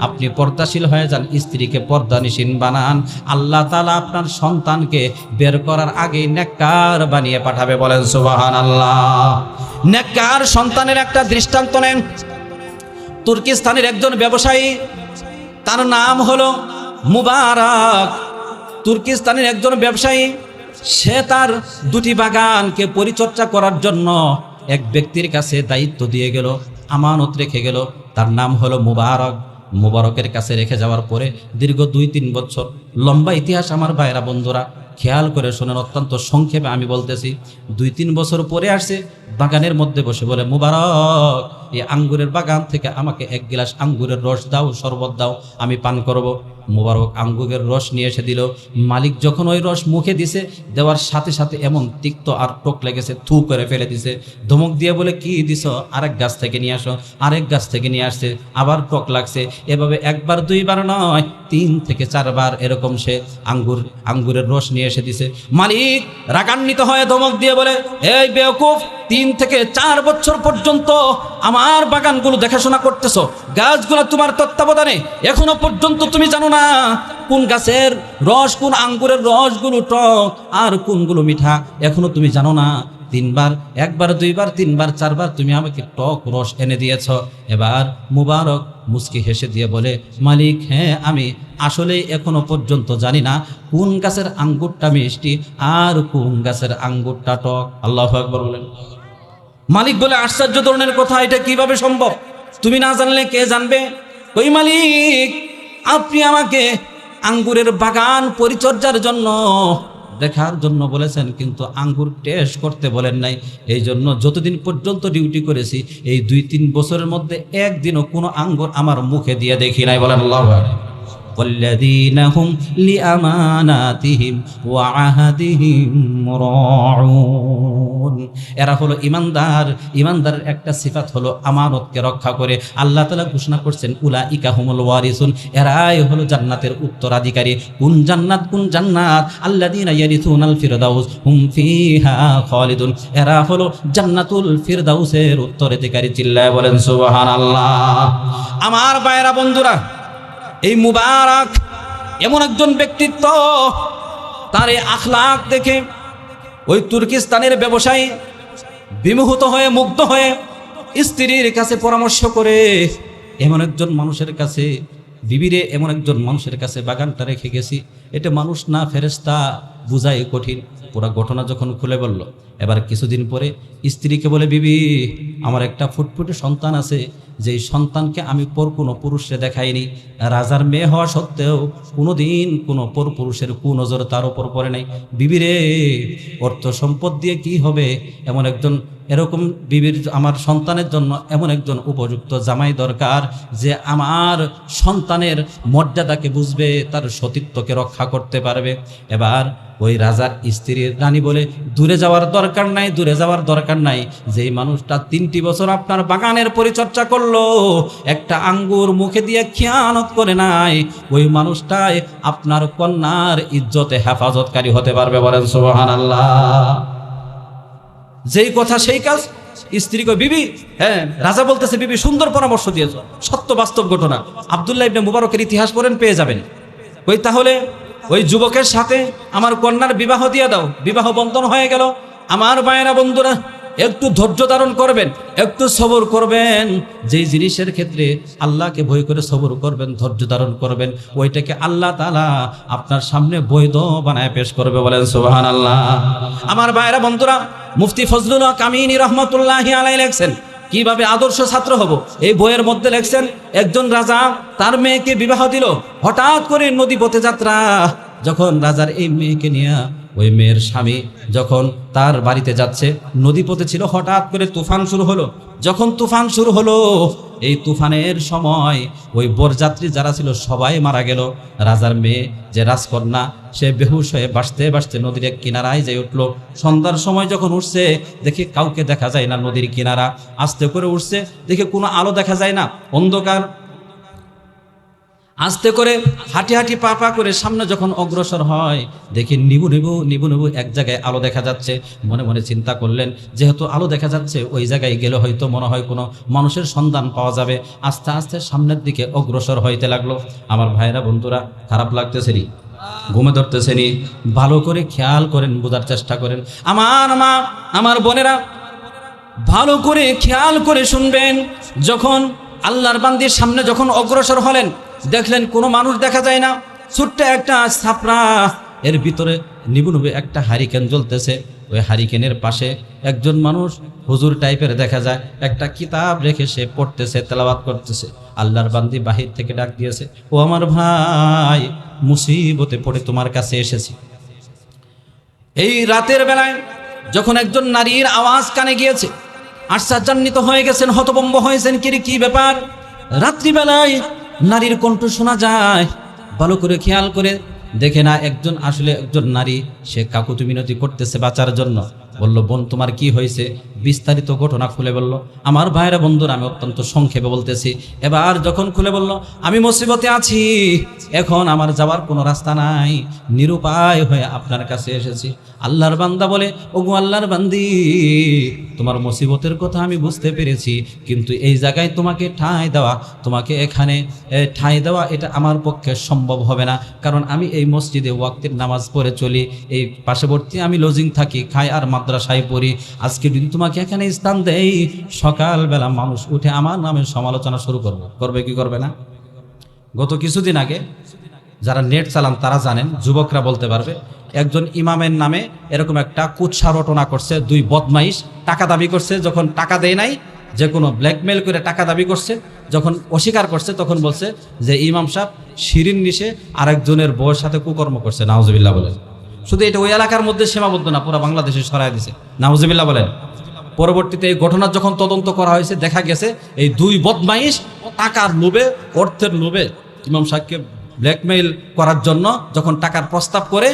আপনি পর্দাশীল হয়ে যান, স্ত্রীকে পর্দানিশীন বানান, আল্লাহ তাআলা আপনার সন্তানকে বের করার আগেই নেককার বানিয়ে পাঠাবে। বলেন সুবহানাল্লাহ। নেককার সন্তানের একটা দৃষ্টান্ত নেন। তুর্কিস্তানের একজন ব্যবসায়ী, তার নাম হলো মুবারক। তুর্কিস্তানের একজন ব্যবসায়ী, সে তার দুটি বাগানকে পরিচর্যা করার জন্য এক ব্যক্তির কাছে দায়িত্ব দিয়ে গেল, আমানত রেখে গেল। তার নাম হলো মুবারক। মুবারকের কাছে রেখে যাওয়ার পরে দীর্ঘ 2-3 বছর, লম্বা ইতিহাস আমার ভাইরা বন্ধুরা, খেয়াল করে শোনেন, অত্যন্ত সংক্ষেপে আমি বলতেছি। 2-3 বছর পরে আসছে, বাগানের মধ্যে বসে বলে, মুবারক এই আঙ্গুরের বাগান থেকে আমাকে 1 গ্লাস আঙ্গুরের রস দাও, শরবত দাও, আমি পান করব। মুবারক আঙ্গুরের রস নিয়ে এসে দিল। মালিক যখন ওই রস মুখে দিছে, দেওয়ার সাথে সাথে এমন তিক্ত আর টক লেগেছে, থু করে ফেলে দিছে। ধমক দিয়ে বলে, কি দিছ? আরেক গাছ থেকে নিয়ে আসো। আরেক গাছ থেকে নিয়ে আসছে, আবার টক লাগছে। এভাবে 1বার 2বার নয়, 3 থেকে 4 বার এরকম সে আঙ্গুরের রস নিয়ে এসে দিছে। মালিক রাগান্বিত হয়ে ধমক দিয়ে বলে, এই বেওকুফ, 3 থেকে 4 বছর পর্যন্ত আমার বাগানগুলো দেখাশোনা করতেছো, গাছগুলো তোমার তত্ত্বাবধানে, এখনো পর্যন্ত তুমি জানো না কোন গাছের রস, কোন আঙ্গুরের রসগুলো টক আর কোনগুলো মিঠা, এখনো তুমি জানো না। 3বার, 1বার 2বার 3বার 4বার তুমি আমাকে টক রস এনে দিয়েছ। এবার মুবারক মুস্কি হেসে দিয়ে বলে, মালিক হ্যাঁ, আমি আসলে এখনো পর্যন্ত জানি না কোন গাছের আঙ্গুরটা মিষ্টি আর কোন গাছের আঙ্গুরটা টক। আল্লাহু আকবার বলেন। মালিক বলে, আশ্চর্য ধরনের কথা, এটা কিভাবে সম্ভব? তুমি না জানলে কে জানবে? ওই মালিক, আপনি আমাকে আঙ্গুরের বাগান পরিচর্যার জন্য দেখার জন্য বলেছেন, কিন্তু আঙ্গুর টেস্ট করতে বলেন নাই। এই জন্য যতদিন পর্যন্ত ডিউটি করেছি, এই 2-3 বছরের মধ্যে একদিনও কোনো আঙ্গুর আমার মুখে দিয়ে দেখি নাই। বলেন আল্লাহু আকবার। والذين هم لأماناتهم وعهدهم راعون। এরা হলো ইমানদার। ইমানদারের একটা সিফাত হলো আমানতকে রক্ষা করে। আল্লাহ তাআলা ঘোষণা করছেন, উলাইকা হুমুল ওয়ারিসুন, এরাই হলো জান্নাতের উত্তরাধিকারী। কোন জান্নাত? কোন জান্নাত? আল্লাযীনা ইয়ারিসুনাল ফিরদাউস হুম ফিহা খালিদুন, এরা হলো জান্নাতুল ফিরদাউসের উত্তরাধিকারী। চিল্লায় বলেন সুবহানাল্লাহ। আমার ভাইরা বন্ধুরা, এই মুবারক এমন একজন ব্যক্তিত্ব, তার এই আখলাক দেখে ওই তুর্কিস্তানের ব্যবসায়ী বিমোহিত হয়ে, মুগ্ধ হয়ে স্ত্রীর কাছে পরামর্শ করে, এমন একজন মানুষের কাছে, বিবিরে এমন একজন মানুষের কাছে বাগানটা রেখে গেছি, এটা মানুষ না ফেরেশতা, বুঝাই কঠিন। পুরা ঘটনা যখন খুলে বলল, এবার কিছুদিন পরে স্ত্রীকে বলে, বিবি আমার একটা ফুটফুটে সন্তান আছে, যেই সন্তানকে আমি পর কোনো পুরুষে দেখাইনি, রাজার মেয়ে হওয়া সত্ত্বেও কোনোদিন কোনো পর পুরুষের কুনজর তার উপর পড়ে নাই। বিবিরে অর্থ সম্পদ দিয়ে কি হবে, এমন একজন, এরকম বিবির, আমার সন্তানের জন্য এমন একজন উপযুক্ত জামাই দরকার, যে আমার সন্তানের মর্যাদাকে বুঝবে, তার সতীত্বকে রক্ষা করতে পারবে। এবার ওই রাজার স্ত্রীর রানী বলে, দূরে যাওয়ার দরকার নাই, দূরে যাওয়ার দরকার নাই। যেই মানুষটা 3টি বছর আপনার বাগানের পরিচর্যা করলো, একটা আঙ্গুর মুখে দিয়ে খিয়ানত করে নাই, ওই মানুষটাই আপনার কন্যার ইজ্জতে হেফাজতকারী হতে পারবে। বলেন সুবহানাল্লাহ। যেই কথা সেই কাজ। স্ত্রী কই, বিবি হ্যাঁ, রাজা বলতেছে, বিবি সুন্দর পরামর্শ দিয়েছ, সত্য বাস্তব ঘটনা। আব্দুল্লাহ ইবনে মুবারকের ইতিহাস পড়েন, পেয়ে যাবেন। ওই তাহলে ওই যুবকের সাথে আমার কন্যার বিবাহ দিয়ে দাও। বিবাহ বন্ধন হয়ে গেল। আমার ভাইয়েরা বন্ধুরা, একটু ধৈর্য ধারণ করবেন, একটু সবর করবেন। যেই জিনিসের ক্ষেত্রে আল্লাহকে ভয় করে সবর করবেন, ধৈর্য ধারণ করবেন, ওইটাকে আল্লাহ তাআলা আপনার সামনে বৈধ বানায় পেশ করবে। বলেন সুবহানাল্লাহ। আমার ভাইয়েরা বন্ধুরা, মুফতি ফজলুল হক কামিনী রহমাতুল্লাহি আলাইহি লেখছেন, কিভাবে আদর্শ ছাত্র হব, এই বইয়ের মধ্যে লেখছেন, একজন রাজা তার মেয়েকে বিবাহ দিল। হঠাৎ করে নদী পথে যাত্রা, যখন রাজার এই মেয়েকে নিয়ে ওই মেয়ের স্বামী যখন তার বাড়িতে যাচ্ছে, নদী পথে ছিল, হঠাৎ করে তুফান শুরু হলো। যখন তুফান শুরু হলো, এই তুফানের সময় ওই বরযাত্রী যারা ছিল সবাই মারা গেল। রাজার মেয়ে যে রাজকন্যা সে বেহুশ হয়ে ভাসতে ভাসতে নদীর এক কিনারায় যেয়ে উঠলো। সন্ধ্যার সময় যখন উঠছে দেখে কাউকে দেখা যায় না, নদীর কিনারা আস্তে করে উঠছে, দেখে কোনো আলো দেখা যায় না, অন্ধকার। আস্তে করে হাঁটি হাঁটি পা পা করে সামনে যখন অগ্রসর হয় দেখি নিবু নিবু নিবু নিবু এক জায়গায় আলো দেখা যাচ্ছে। মনে মনে চিন্তা করলেন যেহেতু আলো দেখা যাচ্ছে ওই জায়গায় গেলে হয়তো মনে হয় কোনো মানুষের সন্ধান পাওয়া যাবে। আস্তে আস্তে সামনের দিকে অগ্রসর হইতে লাগলো। আমার ভাইরা বন্ধুরা, খারাপ লাগতেছে নি? ঘুমে ধরতেছে নি? ভালো করে খেয়াল করেন, বোঝার চেষ্টা করেন। আমার মা, আমার বোনেরা, ভালো করে খেয়াল করে শুনবেন। যখন আল্লাহর বান্দির সামনে যখন অগ্রসর হলেন দেখলেন কোনো মানুষ দেখা যায় না, ছোট্ট একটা ছাপড়া, এর ভিতরে নিবু নিবু একটা হারিকেন জ্বলতেছে। ওই হারিকেনের পাশে একজন মানুষ হুজুর টাইপের দেখা যায়, একটা কিতাব রেখে সে পড়তেছে, তেলাওয়াত করতেছে। আল্লাহর বান্দি বাহির থেকে ডাক দিয়েছে, ও আমার ভাই, মুসিবতে পড়ে তোমার কাছে এসেছি। এই রাতের বেলায় যখন একজন নারীর আওয়াজ কানে গিয়েছে, আশ্চর্যান্বিত হয়ে গেছেন, হতভম্ব হয়েছেন, কি ব্যাপার? রাত্রিবেলায় নারীর কণ্ঠ শোনা যায়। ভালো করে খেয়াল করে দেখে না, আসলে একজন নারী, সে কাকুতি মিনতি করতেছে বাঁচার জন্য। বলল, বোন তোমার কি হয়েছে? বিস্তারিত ঘটনা খুলে বলল। আমার ভাইরা বন্ধুরা, আমি অত্যন্ত সংক্ষেপে বলতেছি। এবার যখন খুলে বলল, আমি মুসিবতে আছি, এখন আমার যাওয়ার কোনো রাস্তা নাই, নিরুপায় হয়ে আপনার কাছে এসেছি। আল্লাহর বান্দা বলে, ওগো আল্লাহর বান্দি, তোমার মুসিবতের কথা আমি বুঝতে পেরেছি, কিন্তু এই জায়গায় তোমাকে ঠাঁই দেওয়া, তোমাকে এখানে ঠাঁই দেওয়া এটা আমার পক্ষে সম্ভব হবে না। কারণ আমি এই মসজিদে ওয়াক্তের নামাজ পড়ে চলি, এই পার্শ্ববর্তী আমি লজিং থাকি, খাই আর মাদ্রাসায় পড়ি। আজকে যদি তোমাকে এখানে স্থান দেই, সকালবেলা মানুষ উঠে আমার নামে সমালোচনা শুরু করবে কি করবে না? গত কিছুদিন আগে যারা নেট চালান তারা জানেন, যুবকরা বলতে পারবে, একজন ইমামের নামে এরকম একটা কুৎসা রটনা করছে। দুই বদমাইশ টাকা দাবি করছে, যখন টাকা দেয় নাই, যে কোনো ব্ল্যাকমেল করে টাকা দাবি করছে, যখন অস্বীকার করছে তখন বলছে যে ইমাম সাহেব শিরিন নিশে আরেকজনের বউয়ের সাথে কুকর্ম করছে। নাউজুবিল্লাহ বলেন। শুধু এটা ওই এলাকার মধ্যে সীমাবদ্ধ না, পুরো বাংলাদেশে ছড়ায় দিছে। নাউজুবিল্লাহ বলেন। পরবর্তীতে এই ঘটনার যখন তদন্ত করা হয়েছে দেখা গেছে এই দুই বদমাইশ টাকার লোভে, অর্থের লোভে ইমাম সাহেবকে ব্ল্যাকমেইল করার জন্য যখন টাকার প্রস্তাব করে,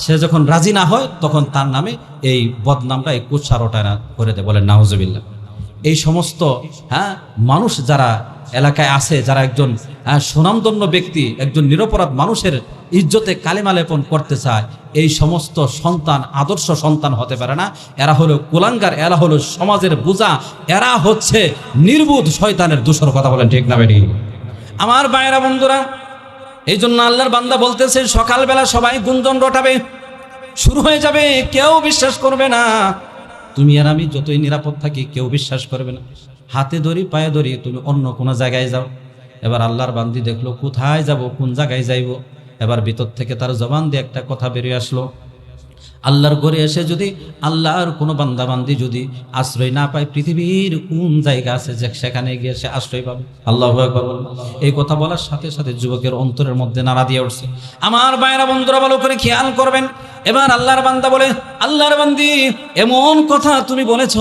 সে যখন রাজি না হয় তখন তার নামে এই বদনামটা, এই কুৎসা রটানা করে দেয়। বলেন নাউজুবিল্লাহ। এই সমস্ত মানুষ যারা এলাকায় আছে, যারা একজন সুনামধন্য ব্যক্তি, একজন নিরপরাধ মানুষের ইজ্জতে কালিমা লেপন করতে চায়, এই সমস্ত সন্তান আদর্শ সন্তান হতে পারে না। এরা হলো কুলাঙ্গার, এরা হলো সমাজের বোঝা, এরা হচ্ছে নির্বোধ শয়তানের দূষর। কথা বলেন ঠিক না বেটি? আমার ভাইরা বন্ধুরা, এই জন্য আল্লাহর বান্দা বলতেছে, সকালবেলা সবাই গুঞ্জন রটাবে, শুরু হয়ে যাবে, কেউ বিশ্বাস করবে না। তুমি আর আমি যতই নিরাপদ থাকি কেউ বিশ্বাস করবে না। হাতে ধরি পায়ে ধরি তুমি অন্য কোনো জায়গায় যাও। এবার আল্লাহর বান্দি দেখলো কোথায় যাব, কোন জায়গায় যাইব। এবার ভিতর থেকে তার জবান দিয়ে একটা কথা বেরিয়ে আসলো, আল্লাহর ঘরে এসে যদি আল্লাহর কোনো বান্দাবান্দি যদি আশ্রয় না পায়, পৃথিবীর কোন জায়গা আছে যে সেখানে গিয়ে সে আশ্রয় পাবে? আল্লাহু আকবার। এই কথা বলার সাথে সাথে যুবকের অন্তরের মধ্যে নাড়া দিয়ে উঠছে। আমার ভাইরা বন্ধুরা ভালো করে খেয়াল করবেন। এবার আল্লাহর বান্দা বলে, আল্লাহর বান্দি, এমন কথা তুমি বলেছ,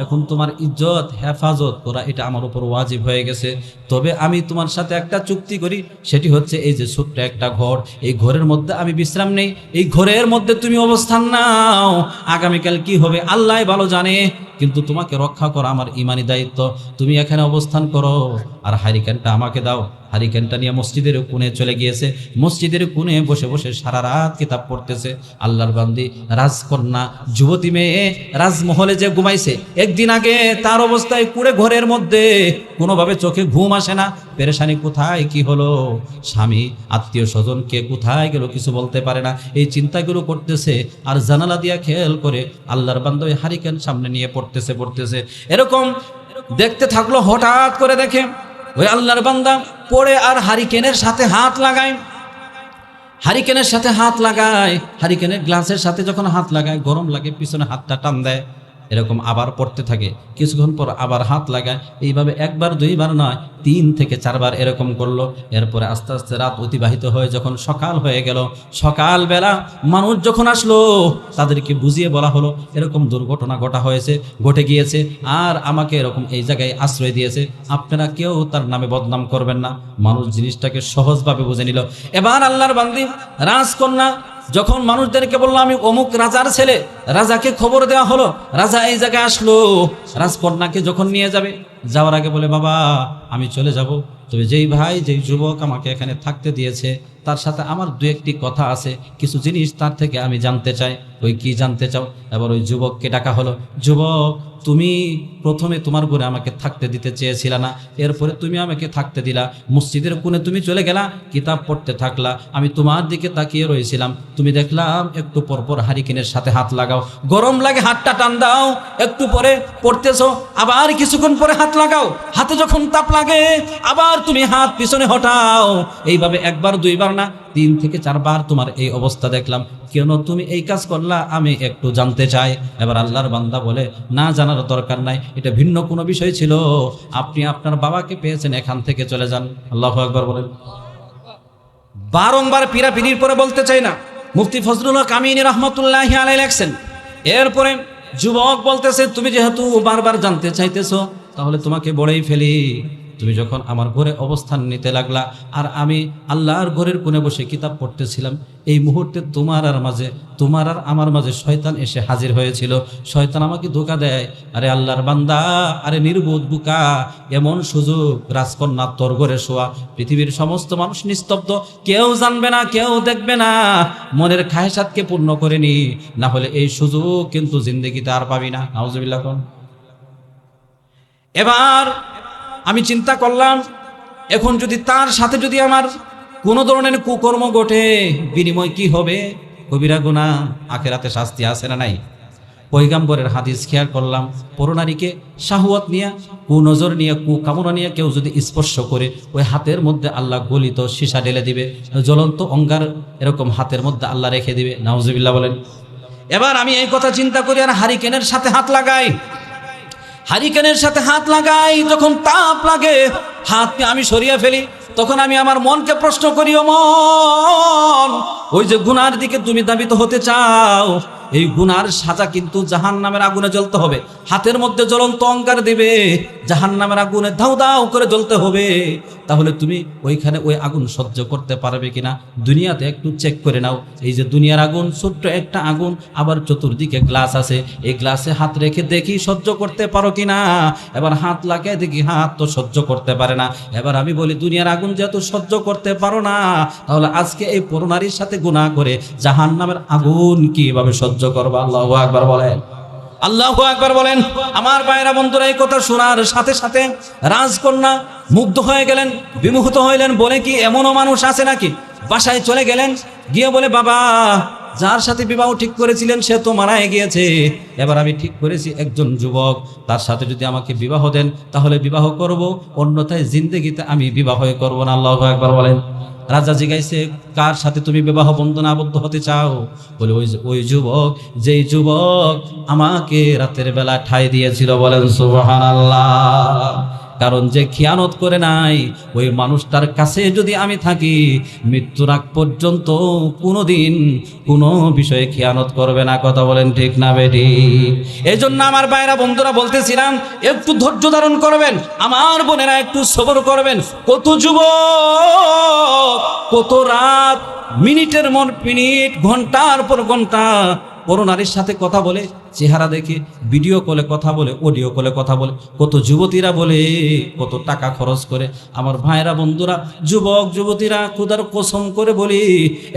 এখন তোমার ইজ্জত হেফাজত করা এটা আমার উপর ওয়াজিব হয়ে গেছে। তবে আমি তোমার সাথে একটা চুক্তি করি, সেটি হচ্ছে এই যে ছোট্ট একটা ঘর, এই ঘরের মধ্যে আমি বিশ্রাম নেই, এই ঘরের মধ্যে তুমি অবস্থান নাও। আগামীকাল কি হবে আল্লাহ ভালো জানে, কিন্তু তোমাকে রক্ষা করা আমার ইমানি দায়িত্ব। তুমি এখানে অবস্থান করো, আর হারিকেনটা আমাকে দাও। হারিকেনটা নিয়ে মসজিদের কোণে চলে গিয়েছে। মসজিদের কোণে বসে বসে সারা রাত কিতাব পড়তেছে। আল্লাহর বান্দি, রাজকন্যা, যুবতী মেয়ে রাজমহলে যে ঘুমাইছে, একদিন আগে তার অবস্থায় কুড়ে ঘরের মধ্যে, কোনোভাবে চোখে ঘুম আসে না। পেরেশানি কোথায় কি হলো, স্বামী আত্মীয় স্বজন কে কোথায় গেল কিছু বলতে পারে না, এই চিন্তাগুলো করতেছে। আর জানালা দিয়া খেয়াল করে আল্লাহর বান্দা ওই হারিকেন সামনে নিয়ে পড়তেছে। এরকম দেখতে থাকলো, হঠাৎ করে দেখে ওই আল্লাহর বান্দা পড়ে আর হারিকেনের সাথে হাত লাগায়। হারিকেনের সাথে হাত লাগায়, হারিকেনের গ্লাসের সাথে যখন হাত লাগায় গরম লাগে, পিছনে হাতটা টান দেয়। এরকম আবার পড়তে থাকে, কিছুক্ষণ পর আবার হাত লাগায়, এইভাবে একবার দুইবার নয় 3 থেকে 4 বার এরকম করলো। এরপরে আস্তে আস্তে রাত অতিবাহিত হয়ে যখন সকাল হয়ে গেল, সকালবেলা মানুষ যখন আসলো তাদেরকে বুঝিয়ে বলা হলো এরকম দুর্ঘটনা ঘটে গিয়েছে, আর আমাকে এরকম এই জায়গায় আশ্রয় দিয়েছে, আপনারা কেউ তার নামে বদনাম করবেন না। মানুষ জিনিসটাকে সহজভাবে বুঝে নিল। এবার আল্লাহর বান্দী রাজকন্যা যখন মানুষদেরকে বললো আমি অমুক রাজার ছেলে, রাজাকে খবর দেওয়া হলো, রাজা এই জায়গায় আসলো। রাজকন্যাকে যখন নিয়ে যাবে, যাওয়ার আগে বলে বাবা আমি চলে যাব, তবে যেই যুবক আমাকে এখানে থাকতে দিয়েছে তার সাথে আমার দু একটি কথা আছে, কিছু জিনিস তার থেকে আমি জানতে চাই। ওই কি জানতে চাও? এবার ওই যুবককে ডাকা হলো। যুবক, তুমি প্রথমে তোমার ঘরে আমাকে থাকতে দিতে চেয়েছিলে না, এরপরে তুমি আমাকে থাকতে দিলা, মসজিদের কোণে তুমি চলে গেলা, কিতাব পড়তে থাকলা, আমি তোমার দিকে তাকিয়ে রয়েছিলাম, তুমি দেখলাম একটু পরপর হারিকেনের সাথে হাত লাগাও, গরম লাগে হাতটা টান দাও, একটু পরে পড়তেছো, আবার কিছুক্ষণ পরে হাত লাগাও, হাতে যখন তাপ লাগে আবার তুমি হাত পিছনে হটাও, এইভাবে একবার দুইবার না 3 থেকে 4 বার তোমার এই অবস্থা দেখলাম, কেন তুমি এই কাজ করলা আমি একটু জানতে চাই। এবার আল্লাহর বান্দা বলে না, জানার দরকার নাই, এটা ভিন্ন কোনো বিষয় ছিল, আপনি আপনার বাবাকে পেয়েছেন, এখান থেকে চলে যান। আল্লাহু আকবার বলেন। বারংবার পিড়াপিড়ির পরে বলতে চাই না, মুফতি ফজলুল হক আমিনী রহমতুল্লাহি আলাইহি লেখছেন। এরপরে যুবক বলতেছে তুমি যেহেতু বারবার জানতে চাইতেছো, তাহলে তোমাকে বলেই ফেলি, তুমি যখন আমার ঘরে অবস্থান নিতে লাগলা আর আমি আল্লাহর ঘরের কোণে বসে কিতাব পড়তেছিলাম, এই মুহূর্তে তোমার আর আমার মাঝে শয়তান এসে হাজির হয়েছিল। শয়তান আমাকে ধোঁকা দেয়, আরে আল্লাহর বান্দা, আরে নির্বোধ বুকা, এমন সুযোগ, রাজকন্যা তোর ঘরে শোয়া, পৃথিবীর সমস্ত মানুষ নিস্তব্ধ, কেউ জানবে না, কেউ দেখবে না, মনের খায়সাতকে পূর্ণ করে নি, না হলে এই সুযোগ কিন্তু জিন্দেগিতে আর পাবি না। নাউজুবিল্লাহ। এবার আমি চিন্তা করলাম, এখন যদি তার সাথে যদি আমার কোনো ধরনের কুকর্ম ঘটে, বিনিময় কি হবে? কবিরা গুনাহ, আখিরাতে শাস্তি আছে না নাই? পয়গম্বরের হাদিস খেয়াল করলাম, পরনারীকে শাহওয়াত নিয়ে, কুনজর নিয়ে, কুকামনা নিয়ে কেউ যদি স্পর্শ করে, ওই হাতের মধ্যে আল্লাহ গলিত সীসা ঢেলে দিবে, জ্বলন্ত অঙ্গার এরকম হাতের মধ্যে আল্লাহ রেখে দিবে। নাউজুবিল্লাহ বলেন। এবার আমি এই কথা চিন্তা করি আর হারিকেনের সাথে হাত লাগাই, হারিকেনের সাথে হাত লাগাই, যখন তাপ লাগে হাতকে আমি সরিয়ে ফেলি, তখন আমি আমার মনকে প্রশ্ন করি, ও মন, ওই যে গুনার দিকে তুমি ধাবিত হতে চাও, এই গুনার সাজা কিন্তু জাহান্নামের আগুনে জ্বলতে হবে, হাতের মধ্যে জ্বলন্ত অঙ্গার দিবে, জাহান্নামের আগুনে দাউ দাউ করে জ্বলতে হবে, তাহলে তুমি ওইখানে ওই আগুন সহ্য করতে পারবে কিনা? দুনিয়াতে একটু চেক করে নাও, এই যে দুনিয়ার আগুন, ছোট্ট একটা আগুন, আবার চতুর্দিকে গ্লাস আছে, এই গ্লাসে হাত রেখে দেখি সহ্য করতে পারো কিনা। এবার হাত লাগায় দেখি হাত তো সহ্য করতে পারে না। এবার আমি বলি, দুনিয়ার আগুন যেহেতু সহ্য করতে পারো না, তাহলে আজকে এই পরনারীর সাথে গুনাহ করে জাহান্নামের আগুন কিভাবে সহ্য করবা? আল্লাহু আকবার বলেন, আল্লাহু আকবার বলেন। আমার ভাইরা বন্ধুরা, এই কথা শোনার সাথে সাথে রাজকন্যা মুগ্ধ হয়ে গেলেন, বিমোহিত হইলেন, বলে কি এমনও মানুষ আছে নাকি? বাসায় চলে গেলেন, গিয়ে বলে বাবা, যার সাথে বিবাহ ঠিক করেছিলেন সে তো মারা গিয়েছে, এবার আমি ঠিক করেছি একজন যুবক, তার সাথে যদি আমাকে বিবাহ দেন তাহলে বিবাহ করব, অন্যথায় জিন্দেগিতে আমি বিবাহ করব না। আল্লাহু আকবার বলেন। রাজা জিজ্ঞাসে, কার সাথে তুমি বিবাহ বন্ধনে আবদ্ধ হতে চাও? বলে ওই যুবক, যেই যুবক আমাকে রাতের বেলা ঠাঁই দিয়েছিল। বলেন সুবহানাল্লাহ। কারণ যে খিয়ানত করে নাই, ওই মানুষটার কাছে যদি আমি থাকি, মৃত্যুর আগ পর্যন্ত কোনোদিন কোনো বিষয়ে খিয়ানত করবে না। কথা বলেন ঠিক না বেটি? এই জন্য আমার ভাইরা বন্ধুরা বলতেছিলাম, একটু ধৈর্য ধারণ করবেন, আমার বোনেরা একটু সবর করবেন। কত যুবক, কত রাত, মিনিটের পর মিনিট, ঘন্টার পর ঘন্টা পরনারীর সাথে কথা বলে, চেহারা দেখে ভিডিও কলে কথা বলে, অডিও কলে কথা বলে, কত যুবতীরা বলে, কত টাকা খরচ করে। আমার ভাইরা বন্ধুরা, যুবক যুবতীরা, খোদার কসম করে বলি,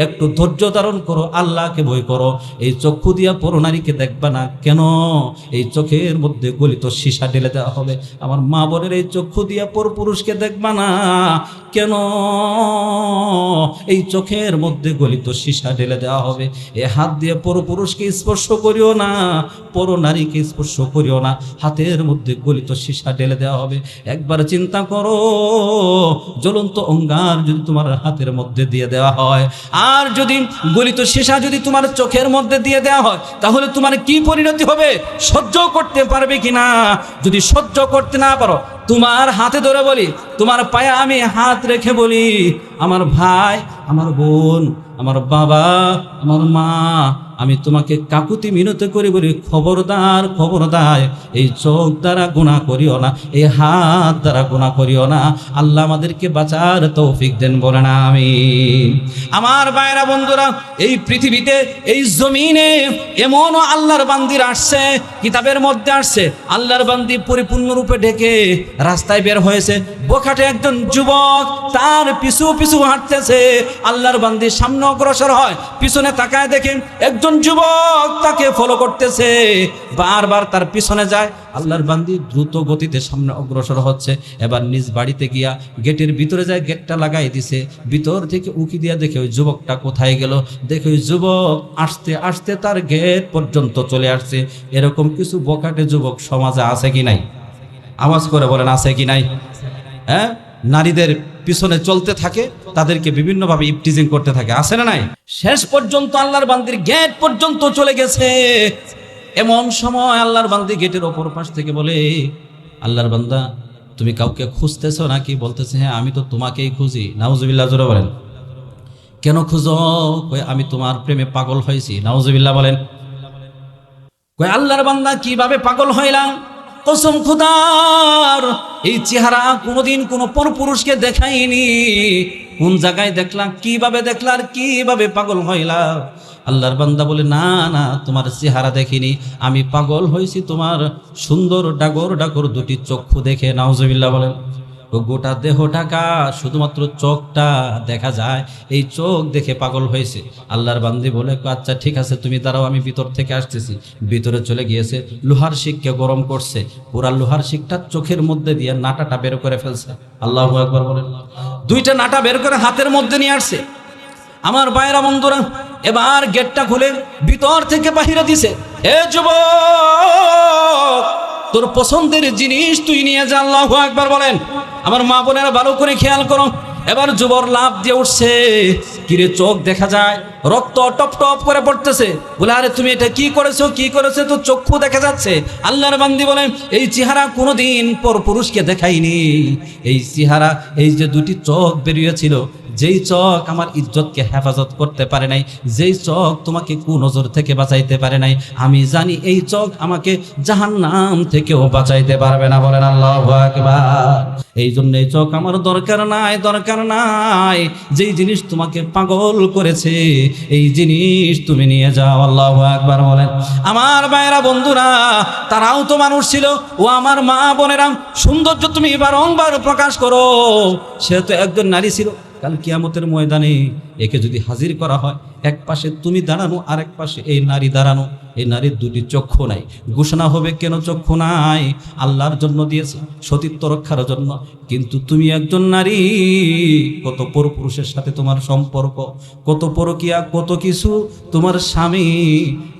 একটু ধৈর্য ধারণ করো, আল্লাহকে ভয় করো। এই চক্ষু দিয়া পরনারীকে দেখবা না কেন? এই চোখের মধ্যে গলিত সীসা ঢেলে দেওয়া হবে। আমার মা বোনের, এই চক্ষু দিয়া পরপুরুষকে দেখবা না কেন? এই চোখের মধ্যে গলিত সীসা ঢেলে দেওয়া হবে। এ হাত দিয়ে পরপুরুষকে স্পর্শ করিও না, পর নারীকে স্পর্শ করিও না, হাতের মধ্যে গলিত সীসা ঢেলে দেওয়া হবে। একবার চিন্তা করো, জ্বলন্ত অঙ্গার যদি তোমার হাতের মধ্যে দিয়ে দেওয়া হয়, আর যদি গলিত সীসা যদি তোমার চোখের মধ্যে দিয়ে দেওয়া হয়, তাহলে তোমার কি পরিণতি হবে? সহ্য করতে পারবে কিনা? যদি সহ্য করতে না পারো, তোমার হাতে ধরে বলি, তোমার পায়ে আমি হাত রেখে বলি, আমার ভাই, আমার বোন, আমার বাবা, আমার মা, আমি তোমাকে কাকুতি মিনতি করে বলি, খবরদার খবরদার, এই চোখ দ্বারা গুনাহ করিও না, এই হাত দ্বারা গুনাহ করিও না। আল্লাহ আমাদেরকে বাঁচার তৌফিক দেন, বলে না আমিন। আমার ভাইরা বন্ধুরা, এই পৃথিবীতে, এই জমিনে এমনও আল্লাহর বান্দির আসছে, কিতাবের মধ্যে আসছে, আল্লাহর বান্দি পরিপূর্ণরূপে ঢেকে রাস্তায় বের হয়েছে, বোখাটে একজন যুবক তার পিছু পিছু হাঁটতেছে। আল্লাহর বান্দি সামনে অগ্রসর হয়, পিছনে তাকায় দেখেন একজন যুবক তাকে ফলো করতেছে, বারবার তার পিছনে যায়। আল্লাহর বান্দি দ্রুত গতিতে সামনে অগ্রসর হচ্ছে। এবার নিজ বাড়িতে গিয়া গেটের ভিতরে যায়, গেটটা লাগাই দিছে। ভিতর থেকে উকি দিয়া দেখে ওই যুবকটা কোথায় গেল, দেখে ওই যুবক আসতে আসতে তার গেট পর্যন্ত চলে আসছে। এরকম কিছু বোকাটে যুবক সমাজে আছে কি নাই? আওয়াজ করে বলেন, আছে কি নাই? হ্যাঁ, নারীদের পিছনে চলতে থাকে, তাদেরকে বিভিন্নভাবে ইপটিজিং করতে থাকে, আছে না নাই? শেষ পর্যন্ত আল্লাহর বান্দির গেট পর্যন্ত চলে গেছে। এমন সময় আল্লাহর বান্দি গেটের অপর পাশ থেকে বলে, আল্লাহর বান্দা, তুমি কাউকে খুঁজতেছো নাকি? বলতেছে, হ্যাঁ, আমি তো তোমাকেই খুঁজি। নাউজুবিল্লাহ জোরে বলেন। কেন খুঁজো? কই, আমি তোমার প্রেমে পাগল হয়েছি। নাউজুবিল্লাহ বলেন। কই, আল্লাহর বান্দা, কিভাবে পাগল হইলাম? কসম খুদার, এই চেহারা কোনোদিন কোনো পরপুরুষকে দেখাইনি। কোন জায়গায় দেখলাম, কিভাবে দেখলা, আর কিভাবে পাগল হইলা? আল্লাহর বান্দা বলে, না না, তোমার চেহারা দেখিনি, আমি পাগল হয়েছি তোমার সুন্দর ডাগর ডাগর দুটি চক্ষু দেখে। নাউজুবিল্লাহ বলেন। ও গোটা দেহ ঢাকা, শুধুমাত্র চোখটা দেখা যায়, এই চোখ দেখে পাগল হয়েছে। আল্লাহর বান্দি বলে, আচ্ছা ঠিক আছে, তুমি দাঁড়াও, আমি ভিতর থেকে আসতেছি। ভিতরে চলে গিয়েছে, লোহার শিককে গরম করছে, পুরা লোহার শিকটা চোখের মধ্যে দিয়ে নাটাটা বের করে ফেলছে। আল্লাহু আকবার বলেন। দুইটা নাটা বের করে হাতের মধ্যে নিয়ে আসছে। আমার ভাইরা বন্ধুরা, এবার গেটটা খুলে ভিতর থেকে বাহিরে দিছে। এ যুবক, তোর পছন্দের জিনিস তুই নিয়ে যা। আল্লাহু আকবার বলেন। আমার মা বোনেরা ভালো করে খেয়াল করো। এবার যুবক লাফ দিয়ে উঠছে। কিরে, চোখ দেখা যায়, রক্ত টপ টপ করে পড়তেছে। বলে, আরে তুমি এটা কি করেছো, কি করেছো? তো চক্ষু দেখা যাচ্ছে। আল্লাহর বান্দি বলেন, এই চেহারা কোনোদিন পর পুরুষকে দেখাইনি। এই চেহারা, এই যে দুটি চোখ বেরিয়েছিল, যেই চোখ আমার ইজ্জতকে হেফাজত করতে পারে নাই, যেই চোখ তোমাকে কুনজর থেকে বাঁচাইতে পারে নাই, আমি জানি এই চোখ আমাকে জাহান্নাম থেকেও বাঁচাইতে পারবে না। বলেন আল্লাহু আকবার। এই জন্য এই চোখ আমার দরকার নাই, দরকার নাই। যেই জিনিস তোমাকে পাগল করেছে, এই জিনিস তুমি নিয়ে যাও। আল্লাহু আকবার বলেন। আমার ভাইরা বন্ধুরা, তারাও তো মানুষ ছিল। ও আমার মা বোনেরা, সৌন্দর্য তুমি বারংবার প্রকাশ করো। সে তো একজন নারী ছিল। কাল কিয়ামতের ময়দানে একে যদি হাজির করা হয়, এক পাশে তুমি দাঁড়ানো, আর এক পাশে এই নারী দাঁড়ানো, এই নারীর দুটি চক্ষু নাই। ঘোষণা হবে, কেন চক্ষু নাই? আল্লাহর জন্য দিয়েছে, সতীত্ব রক্ষার জন্য। কিন্তু তুমি একজন নারী, কত পরপুরুষের সাথে তোমার সম্পর্ক, কত পরকিয়া, কত কিছু। তোমার স্বামী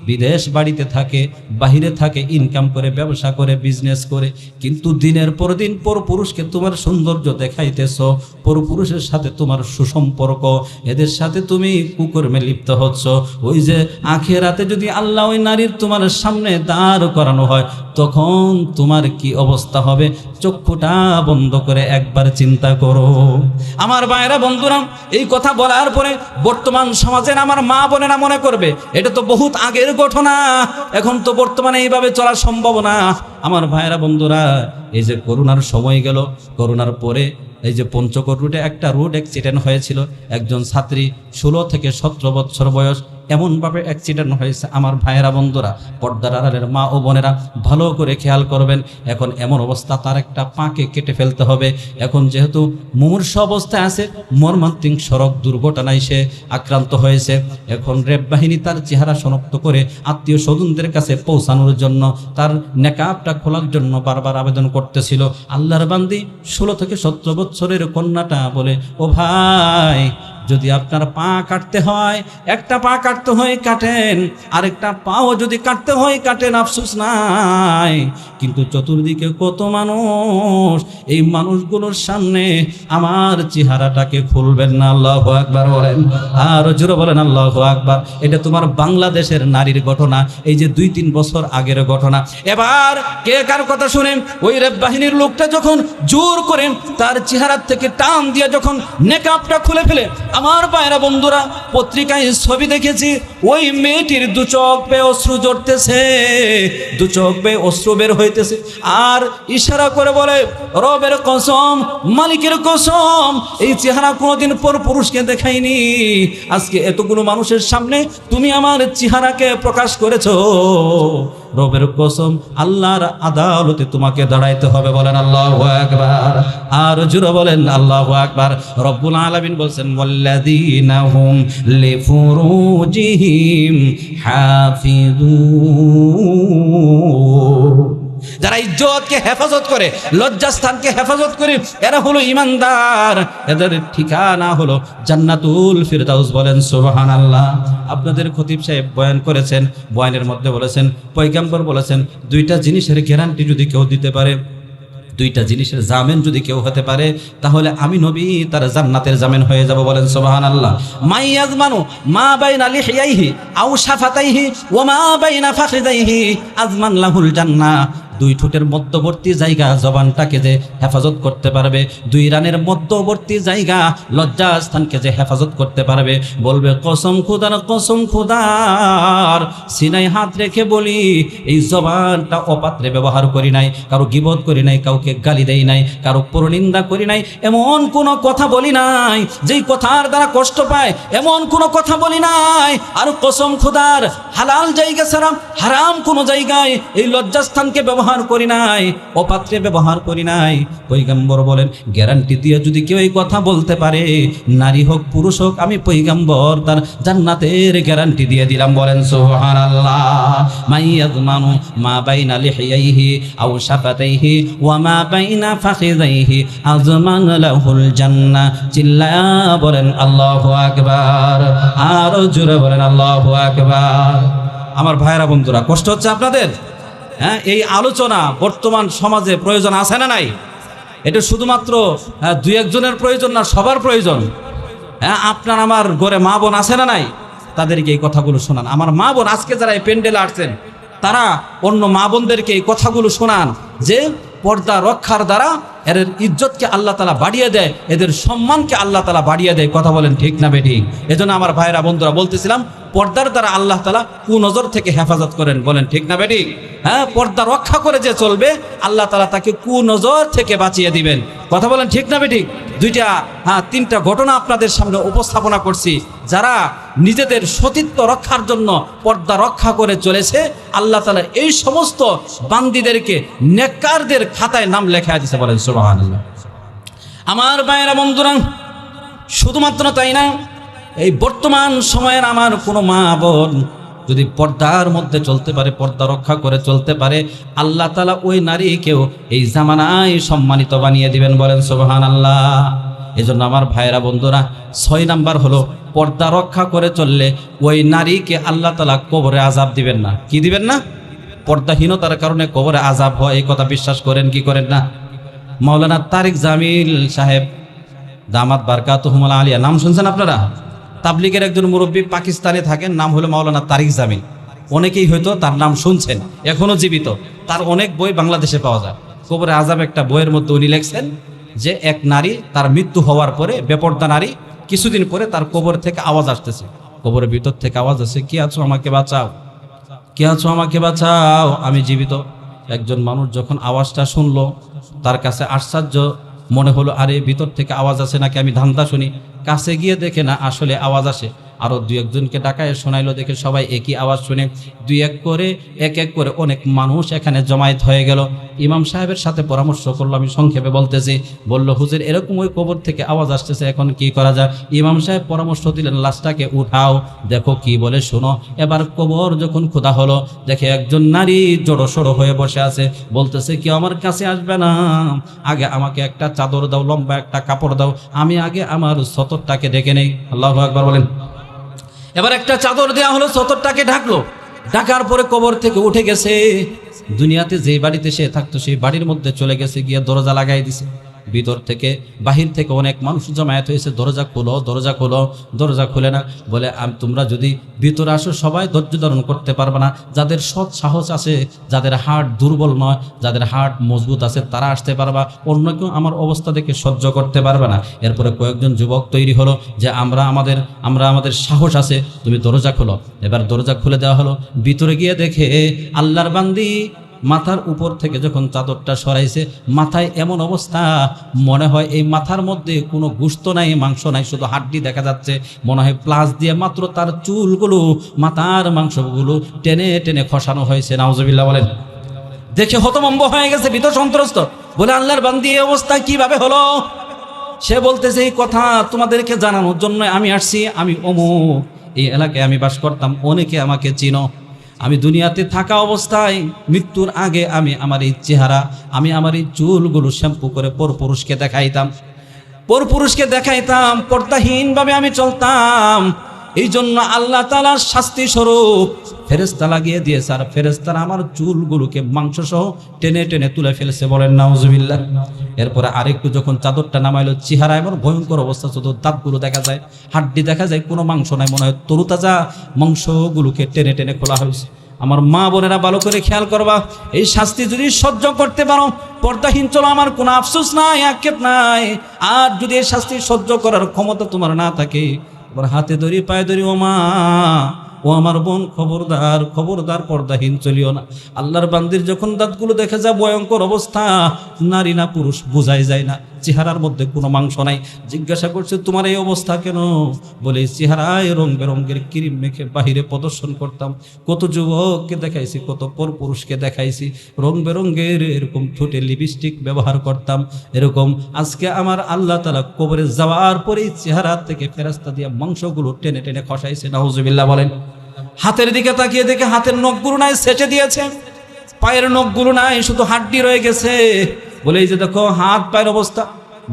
বিদেশ বাড়িতে থাকে, বাহিরে থাকে, ইনকাম করে, ব্যবসা করে, বিজনেস করে, কিন্তু দিনের পর দিন পরপুরুষকে তোমার সৌন্দর্য দেখাইতেছ, পরপুরুষের সাথে তোমার সুসম্পর্ক, এদের সাথে তুমি কুকর্মে লিপ্ত হচ্ছ। ওই যে আখিরাতে যদি আল্লাহ ওই নারীর তোমার সামনে দাঁড় করানো হয়, তখন তোমার কি অবস্থা হবে? চক্ষুটা বন্ধ করে একবার চিন্তা করো। আমার ভাইরা বন্ধুরা, এই কথা বলার পরে বর্তমান সমাজের আমার মা বোনেরা মনে করবে, এটা তো বহুত আগের ঘটনা, এখন তো বর্তমানে এইভাবে চলা সম্ভব না। আমার ভাইরা বন্ধুরা, এই যে করোনার সময় গেল, করোনার পরে এই যে পঞ্চগড় রুটে একটা রোড অ্যাক্সিডেন্ট হয়েছিল। একজন ছাত্রী 16 থেকে 17 বছর বয়স, এমনভাবে অ্যাক্সিডেন্ট হয়েছে। আমার ভাইয়েরা বন্ধুরা, পর্দার আড়ালের মা ও বোনেরা ভালো করে খেয়াল করবেন। এখন এমন অবস্থা, তার একটা পাকে কেটে ফেলতে হবে। এখন যেহেতু মুমূর্ষ অবস্থায় আছে, মর্মান্তিক সড়ক দুর্ঘটনায় সে আক্রান্ত হয়েছে। এখন র্যাব বাহিনী তার চেহারা শনাক্ত করে আত্মীয় স্বজনদের কাছে পৌঁছানোর জন্য, তার নেকাবটা খোলার জন্য বারবার আবেদন করতেছিল। আল্লাহর বান্দি 16 থেকে 17 বছরের কন্যাটা বলে, ও ভাই, যদি আপনার পা কাটতে হয়, একটা পা কাটতে হয় কাটেন, আরেকটা পাও যদি কাটতে হয় কাটেন, আফসোস নাই। কিন্তু চতুর্দিকে কত মানুষ, এই মানুষগুলোর সামনে আমার চেহারাটাকে খুলবেন না। আল্লাহু আকবার বলেন, আর জোরে বলেন আল্লাহু আকবার। এটা তোমার বাংলাদেশের নারীর ঘটনা, এই যে 2-3 বছর আগের ঘটনা। এবার কে কার কথা শুনেন? ওই রেব বাহিনীর লোকটা যখন জোর করে তার চেহারা থেকে টান দিয়ে যখন নেকাবটা খুলে ফেলে, আমার ভাইরা বন্ধুরা, পত্রিকায় ছবি দেখেছি, ওই মেয়েটির 2 চোখ বেয়ে অশ্রু ঝরতেছে, 2 চোখ বেয়ে অশ্রু বের হইতেছে, আর ইশারা করে বলে, রবের কসম, মালিকের কসম, এই চেহারা কোনোদিন পর পুরুষকে দেখাইনি। আজকে এতগুলো মানুষের সামনে তুমি আমার চেহারাকে প্রকাশ করেছো, রবের কসম, আল্লাহর আদালতে তোমাকে দাঁড়াইতে হবে। বলেন আল্লাহু আকবার, আর জোরে বলেন আল্লাহু আকবার। রব্বুল আলামিন বলছেন, ওয়াল্লাযীনা হুম লিফুরুজিহিম হাফিযুন, যারা ইজ্জতকে হেফাজত করে, লজ্জাস্থানকে হেফাজত করে, এরা হলো ইমানদার, এদের ঠিকানা হলো জান্নাতুল ফিরদাউস। বলেন সুবহানাল্লাহ। আপনাদের খতিব সাহেব বয়ান করেছেন, বয়ানের মধ্যে বলেছেন, পয়গম্বর বলেছেন, 2টা জিনিসের গ্যারান্টি যদি কেউ দিতে পারে, 2টা জিনিসের জামিন যদি কেউ হতে পারে, তাহলে আমি নবী তার জান্নাতের জামিন হয়ে যাব। বলেন সুবহানাল্লাহ। মাই ইয়াজমানু মা বাইনা লিহিয়াইহি আও শাফাতাইহি ওয়া মা বাইনা ফাখিদাইহি আজমান লাহুল জান্নাহ। 2 ঠোঁটের মধ্যবর্তী জায়গা জবানটাকে যে হেফাজত করতে পারবে, 2 রানের মধ্যবর্তী জায়গা লজ্জাস্থানকে যে হেফাজত করতে পারবে, বলবে কসম খুদার, কসম খুদার, সিনায় হাত রেখে বলি, এই জবানটা অপাত্রে ব্যবহার করি নাই, কারো গীবত করি নাই, কাউকে গালি দেই নাই, কারো পরনিন্দা করি নাই, এমন কোনো কথা বলি নাই যেই কথার দ্বারা কষ্ট পায়, এমন কোনো কথা বলি নাই। আর কসম খুদার, হালাল জায়গা ছাড়া হারাম কোনো জায়গায় এই লজ্জাস্থানকে ব্যবহার করি নাই, অপাত্রে ব্যবহার করি নাই। পয়গম্বর বলেন, গ্যারান্টি দিয়ে যদি কেউ এই কথা বলতে পারে, নারী হোক পুরুষ হোক, আমি পয়গম্বর তার জান্নাতের গ্যারান্টি দিয়ে দিলাম। বলেন সুবহানাল্লাহ। মাইয়াজমানু মা বাইনা লিহিয়াইহি আও শাফাতাইহি ওয়া মা বাইনা ফাখিদাইহি আজমান লাহুল জান্নাহ। চিল্লায়া বলেন আল্লাহু আকবার, আর জোরে বলেন আল্লাহু আকবার। আমার ভাইরা বন্ধুরা, কষ্ট হচ্ছে আপনাদের? হ্যাঁ, এই আলোচনা বর্তমান সমাজে প্রয়োজন আছে না নাই? এটা শুধুমাত্র 2-1 জনের প্রয়োজন না, সবার প্রয়োজন। হ্যাঁ, আপনার আমার ঘরে মা বোন আছে না নাই? তাদেরকে এই কথাগুলো শোনান। আমার মা বোন আজকে যারা এই প্যান্ডেলে আসছেন, তারা অন্য মা বোনদেরকে এই কথাগুলো শোনান যে পর্দা রক্ষার দ্বারা এদের ইজ্জতকে আল্লাহ তাআলা বাড়িয়ে দেয়, এদের সম্মানকে আল্লাহ তাআলা বাড়িয়ে দেয়। কথা বলেন ঠিক না বেঠিক? এজন্য আমার ভাইরা বন্ধুরা বলতেছিলাম, পর্দার দ্বারা আল্লাহ তাআলা কুনজর থেকে হেফাজত করেন। বলেন ঠিক না বেঠিক? হ্যাঁ, পর্দা রক্ষা করে যে চলবে, আল্লাহ তাআলা তাকে কুনজর থেকে বাঁচিয়ে দিবেন। কথা বলেন ঠিক না বেঠিক? 3টা ঘটনা আপনাদের সামনে উপস্থাপনা করছি। যারা নিজেদের সতীত্ব রক্ষার জন্য পর্দা রক্ষা করে চলেছে, আল্লাহ তাআলা এই সমস্ত বান্দীদেরকে নেককারদের খাতায় নাম লেখা দিয়েছে। বলেন সুবহানাল্লাহ। আমার ভাইরা বন্ধুরা, শুধুমাত্র তাই না, এই বর্তমান সময়ের আমার কোনো মা বোন যদি পর্দার মধ্যে চলতে পারে, পর্দা রক্ষা করে চলতে পারে, আল্লাহ তাআলা ওই নারীকেও এই জামানায় সম্মানিত বানিয়ে দিবেন। বলেন সুবহানাল্লাহ। এজন্য আমার ভাইরা বন্ধুরা, 6 নাম্বার হলো, পর্দা রক্ষা করে চললে ওই নারীকে আল্লাহ তাআলা কবরে আযাব দিবেন না। কি দিবেন না? পর্দাহীনতার কারণে কবরে আযাব হয়, এই কথা বিশ্বাস করেন কি করেন না? মাওলানা তারিক জামিল সাহেব দামাত বারকাতুহুমুল আলিয়া, নাম শুনছেন আপনারা? তাবলিগের একজন মুরব্বী, পাকিস্তানে থাকেন, নাম হলো মাওলানা তারিক জামিল। অনেকেই হয়তো তার নাম শুনছেন, এখনো জীবিত। তার অনেক বই বাংলাদেশে পাওয়া যায়। কবরে আযাব একটা বইয়ের মধ্যে উনি লেখছেন যে এক নারী তার মৃত্যু হওয়ার পরে, বেপর্দা নারী, কিছুদিন পরে তার কবর থেকে আওয়াজ আসতেছে, কবরের ভিতর থেকে আওয়াজ আসে, কে আছো আমাকে বাঁচাও, কে আছো আমাকে বাঁচাও, আমি জীবিত। একজন মানুষ যখন আওয়াজটা শুনলো, তার কাছে আশ্চর্য মনে হলো, আরে ভিতর থেকে আওয়াজ আসে নাকি আমি ধান্দা শুনি। কাছে গিয়ে দেখে না, আসলে আওয়াজ আসে। আরও দুই একজনকে ডাকায় শোনাইলো, দেখে সবাই একই আওয়াজ শুনে এক এক করে অনেক মানুষ এখানে জমায়েত হয়ে গেল। ইমাম সাহেবের সাথে পরামর্শ করলো, আমি সংক্ষেপে বলতেছি। বলল, হুজুর এরকম ওই কবর থেকে আওয়াজ আসতেছে, এখন কি করা যায়? ইমাম সাহেব পরামর্শ দিলেন, লাশটাকে উঠাও, দেখো কি বলে শোনো। এবার কবর যখন খোদা হলো, দেখে একজন নারী জড়ো সড়ো হয়ে বসে আছে, বলতেছে, কেউ আমার কাছে আসবে না, আগে আমাকে একটা চাদর দাও, লম্বা একটা কাপড় দাও, আমি আগে আমার সতরটাকে ঢেকে নেই। আল্লাহু আকবার বলেন। এবার একটা চাদর দেওয়া হলো, সতরটাকে ঢাকলো। ঢাকার পরে কবর থেকে উঠে গেছে, দুনিয়াতে যেই বাড়িতে সে থাকতো সেই বাড়ির মধ্যে চলে গেছে, গিয়ে দরজা লাগাই দিছে। ভিতর থেকে বাহির থেকে অনেক মানুষ জমায়েত হয়েছে, দরজা খোলো, দরজা খোলো। দরজা খুলে না, বলে তোমরা যদি ভিতরে আসো সবাই ধৈর্য ধারণ করতে পারবে না, যাদের সৎ সাহস আছে, যাদের হার্ট দুর্বল নয়, যাদের হার্ট মজবুত আছে, তারা আসতে পারবা, অন্য কেউ আমার অবস্থা দেখে সহ্য করতে পারবে না। এরপরে কয়েকজন যুবক তৈরি হলো যে আমরা আমাদের সাহস আছে, তুমি দরজা খোলো। এবার দরজা খুলে দেওয়া হলো। ভিতরে গিয়ে দেখে আল্লাহর বান্দি মাথার উপর থেকে যখন চাদরটা সরাইছে, মাথায় এমন অবস্থা, মনে হয় এই মাথার মধ্যে কোনো গোশত নাই, মাংস নাই, শুধু হাড্ডি দেখা যাচ্ছে। মনে হয় প্লাস দিয়ে মাত্র তার চুলগুলো, মাথার মাংসগুলো টেনে টেনে খসানো হয়েছে। নাউজুবিল্লাহ বলেন। দেখে হতভম্ব হয়ে গেছে, ভীত সন্ত্রস্ত, বলে, আল্লাহর বান্দি এই অবস্থা কিভাবে হলো? সে বলতেছে, এই কথা তোমাদেরকে জানানোর জন্য আমি আসছি, আমি অমুক, এই এলাকায় আমি বাস করতাম, অনেকে আমাকে চিনো। আমি দুনিয়াতে থাকা অবস্থায় মৃত্যুর আগে আমি আমার এই চেহারা, আমি আমার এই চুলগুলো শ্যাম্পু করে পরপুরুষকে দেখাইতাম, পর্দাহীনভাবে আমি চলতাম। এই জন্য আল্লাহ তাআলার শাস্তি স্বরূপ ফেরেশতা লাগিয়ে দিয়েছে, আর ফেরেশতারা আমার চুলগুলোকে মাংস সহ টেনে টেনে তুলে ফেলেছে। বলেন নাউজুবিল্লাহ। এরপরে আরেকটু যখন চাদরটা নামাইলো, চেহারা এমন ভয়ঙ্কর অবস্থা, শুধু দাঁতগুলো দেখা যায়, হাড্ডি দেখা যায়, কোনো মাংস নাই, মনে হয় তরুতাজা মাংসগুলোকে টেনে টেনে খোলা হয়েছে। আমার মা বোনেরা ভালো করে খেয়াল করবা, এই শাস্তি যদি সহ্য করতে পারো, পর্দাহীন চলো, আমার কোনো আফসোস নাই, আক্ষেপ নাই। আর যদি এই শাস্তি সহ্য করার ক্ষমতা তোমার না থাকে, তোমার হাতে ধরি, পায়ে ধরি, ও মা, ও আমার বোন, খবরদার, খবরদার, পর্দাহীন চলিও না। আল্লাহর বান্দির যখন দাঁতগুলো দেখা যায়, ভয়ঙ্কর অবস্থা, নারী না পুরুষ বোঝাই যায় না, চেহারার মধ্যে কোনো মাংস নাই। জিজ্ঞাসা করছে, তোমার এই অবস্থা কেন? বলে, চেহারায় রং বেরঙ্গের ক্রিম মেখে বাহিরে প্রদর্শন করতাম, কত যুবককে দেখাইছি, কত পরপুরুষকে দেখাইছি, রং বেরঙ্গের এরকম ঠোঁটে লিপস্টিক ব্যবহার করতাম। এরকম আজকে আমার আল্লাহ তাআলা কবরে যাওয়ার পরেই চেহারা থেকে ফেরেশতা দিয়ে মাংসগুলো টেনে টেনে খসাইছে। নাউজুবিল্লাহ বলেন। হাতের দিকে তাকিয়ে দেখে হাতের নখগুলো নাই, সেচে দিয়েছে। পায়ের নখগুলো নাই, শুধু হাড্ডি রয়ে গেছে। বলে, এই যে দেখো হাত পায়ের অবস্থা।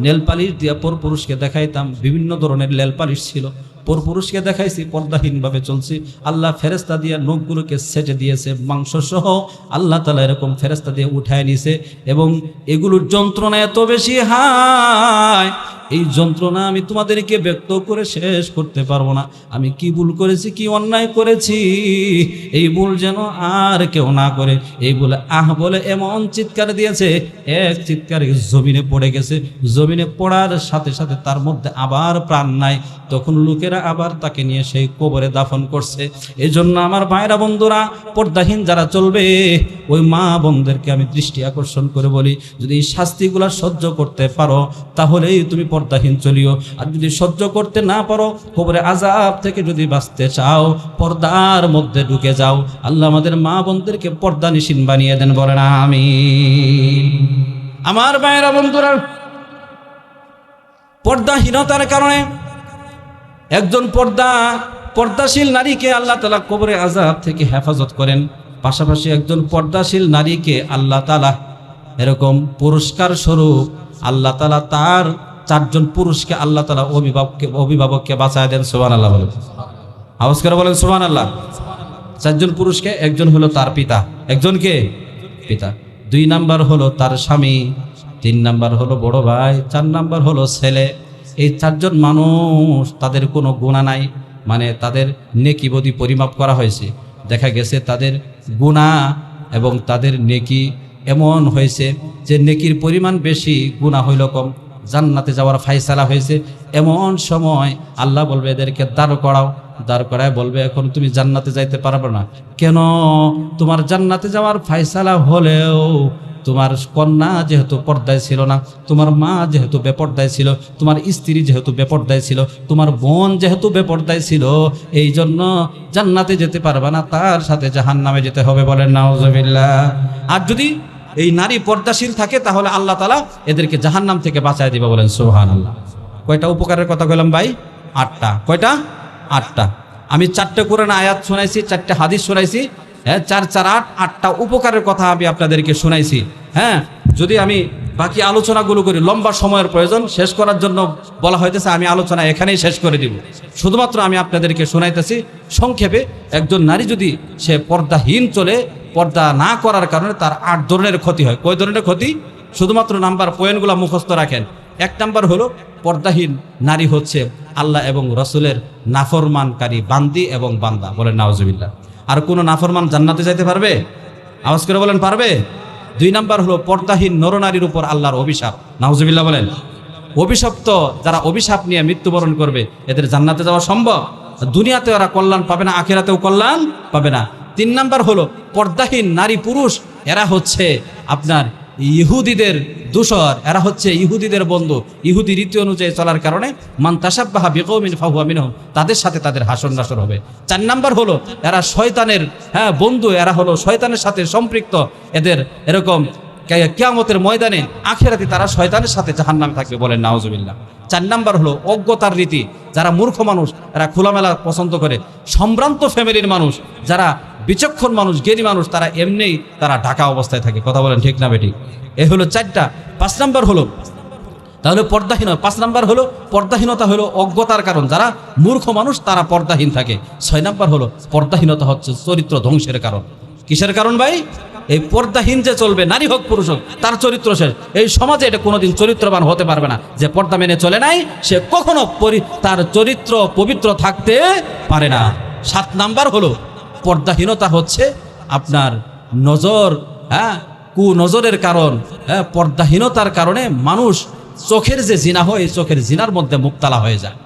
নেল পালিশ দিয়ে পরপুরুষকে দেখাইতাম, বিভিন্ন ধরনের নেল পালিশ ছিল, পরপুরুষকে দেখাইছি, পর্দাহীনভাবে চলছি। আল্লাহ ফেরেশতা দিয়ে নখগুলোকে সেচে দিয়েছে, মাংস সহ আল্লাহ তাআলা এরকম ফেরেশতা দিয়ে উঠায় নিছে। এবং এগুলোর যন্ত্রণা এত বেশি, হায়, এই যন্ত্রণা আমি তোমাদেরকে ব্যক্ত করে শেষ করতে পারবো না। আমি কি ভুল করেছি, কি অন্যায় করেছি, এই ভুল যেন আর কেউ না করে। এই বলে বলে এমন চিৎকার দিয়েছে, এক চিৎকারে জমিনে পড়ে গেছে। জমিনে পড়ার সাথে সাথে তার মধ্যে আবার প্রাণ নাই। তখন লোকেরা আবার তাকে নিয়ে সেই কবরে দাফন করছে। এই জন্য আমার ভাইরা বন্ধুরা, পর্দাহীন যারা চলবে, ওই মা বোনদেরকে আমি দৃষ্টি আকর্ষণ করে বলি, যদি এই শাস্তিগুলা সহ্য করতে পারো, তাহলেই তুমি পর্দাহীন চলিও। আর যদি সহ্য করতে না পারো, কবরে আযাব থেকে যদি বাঁচতে চাও, পর্দার মধ্যে ঢুকে যাও। আল্লাহ আমাদের মা বোনদেরকে পর্দানিশীন বানিয়ে দেন, বলেন আমিন। আমার ভাইরা বন্ধুরা, পর্দাহীনতার কারণে একজন পর্দাশীল নারীকে আল্লাহ তাআলা কবরে আযাব থেকে হেফাজত করেন। পাশাপাশি একজন পর্দাশীল নারীকে আল্লাহ তাআলা এরকম পুরস্কার স্বরূপ আল্লাহ তাআলা তার 4 জন পুরুষকে আল্লাহ তাআলা অভিভাবককে বাঁচায় দেন। সুবহানাল্লাহ বলেন, আওয়াজ করে বলেন সুবহানাল্লাহ। 4 জন পুরুষকে, একজন হলো তার পিতা, একজনকে পিতা, 2 নাম্বার হলো তার স্বামী, 3 নাম্বার হলো বড় ভাই, 4 নাম্বার হলো ছেলে। এই 4 জন মানুষ, তাদের কোনো গুনাহ নাই, মানে তাদের নেকি বদি পরিমাপ করা হয়েছে। দেখা গেছে তাদের গুনাহ এবং তাদের নেকি এমন হয়েছে যে নেকির পরিমাণ বেশি, গুনাহ হইল কম। জান্নাতে যাওয়ার ফায়সালা হয়েছে। এমন সময় আল্লাহ বলবে, এদেরকে দাঁড় করায় বলবে, এখন তুমি জান্নাতে যাইতে পারবে না। কেন? তোমার জান্নাতে যাওয়ার ফায়সালা হলেও তোমার কন্যা যেহেতু পর্দায় ছিল না, তোমার মা যেহেতু বেপর্দায় ছিল, তোমার স্ত্রী যেহেতু বেপর্দায় ছিল, তোমার বোন যেহেতু বেপর্দায় ছিল, এই জন্য জান্নাতে যেতে পারবে না, তার সাথে জাহান্নামে যেতে হবে। বলেন নাউজুবিল্লাহ। আর যদি এই নারী পর্দাশীল থাকে তাহলে আল্লাহ তাআলা এদেরকে জাহান্নাম থেকে বাঁচায় দিবে। বলেন সুবহানাল্লাহ। কয়টা উপকারের কথা বললাম ভাই? 8টা। কয়টা? 8টা। আমি 4টে কোরআন আয়াত শোনাইছি, 4টে হাদিস শোনাইছি, হ্যাঁ, 4 4 8, 8টা উপকারের কথা আমি আপনাদেরকে শোনাইছি। হ্যাঁ, যদি আমি বাকি আলোচনাগুলো করি, লম্বা সময়ের প্রয়োজন, শেষ করার জন্য বলা হইতেছে, আমি আলোচনা এখানেই শেষ করে দিব। শুধুমাত্র আমি আপনাদেরকে শোনাইতেছি সংক্ষেপে। একজন নারী যদি সে পর্দাহীন চলে, পর্দা না করার কারণে তার 8 ধরনের ক্ষতি হয়। কয় ধরনের ক্ষতি? শুধুমাত্র নাম্বার পয়েন্টগুলো মুখস্থ রাখেন। 1 নাম্বার হলো পর্দাহীন নারী হচ্ছে আল্লাহ এবং রসুলের নাফরমানকারী বান্দি এবং বান্দা। বলেন নাউজুবিল্লাহ। আর কোনো নাফরমান জান্নাতে যাইতে পারবে? আওয়াজ করে বলেন, পারবে? 2 নাম্বার হলো পর্দাহীন নরনারীর উপর আল্লাহর অভিশাপ। নাউজুবিল্লাহ বলেন। অভিশপ্ত যারা অভিশাপ নিয়ে মৃত্যুবরণ করবে, এদের জান্নাতে যাওয়া সম্ভব? দুনিয়াতে ওরা কল্যাণ পাবে না, আখিরাতেও কল্যাণ পাবে না। 3 নাম্বার হলো পর্দাহীন নারী পুরুষ, এরা হচ্ছে আপনার ইহুদিদের দূষর, এরা হচ্ছে ইহুদিদের বন্ধু। ইহুদি রীতি অনুযায়ী চলার কারণে মান তাশাব্বাহা বিকওমিন ফাহুয়া মিনহুম, তাদের সাথে তাদের হাসর নাসর হবে। 4 নাম্বার হলো এরা শয়তানের বন্ধু, এরা হলো শয়তানের সাথে সম্পৃক্ত। এদের এরকম কিয়ামতের ময়দানে আখিরাতে তারা শয়তানের সাথে জাহান্নামে থাকবে। বলেন নাউজুবিল্লাহ। 4 নাম্বার হলো অজ্ঞতার রীতি, যারা মূর্খ মানুষ, এরা খোলামেলা পছন্দ করে। সম্ভ্রান্ত ফ্যামিলির মানুষ, যারা বিচক্ষণ মানুষ, জ্ঞানী মানুষ, তারা এমনিই তারা ঢাকা অবস্থায় থাকে। কথা বলেন ঠিক না বেঠিক? এ হলো 4টা। 5 নাম্বার হলো তাহলে পর্দাহীন। 5 নাম্বার হলো পর্দাহীনতা হলো অজ্ঞতার কারণ, যারা মূর্খ মানুষ তারা পর্দাহীন থাকে। 6 নাম্বার হলো পর্দাহীনতা হচ্ছে চরিত্র ধ্বংসের কারণ। কিসের কারণ ভাই? এই পর্দাহীন যে চলবে, নারী হোক পুরুষ হোক, তার চরিত্র শেষ। এই সমাজে এটা কোনোদিন চরিত্রবান হতে পারবে না। যে পর্দা মেনে চলে নাই, সে কখনো তার চরিত্র পবিত্র থাকতে পারে না। 7 নাম্বার হলো পর্দাহীনতা হচ্ছে আপনার নজর, কুনজরের কারণ। পর্দাহীনতার কারণে মানুষ চোখের যে জিনা হয়, এই চোখের জিনার মধ্যে মুক্তালা হয়ে যায়।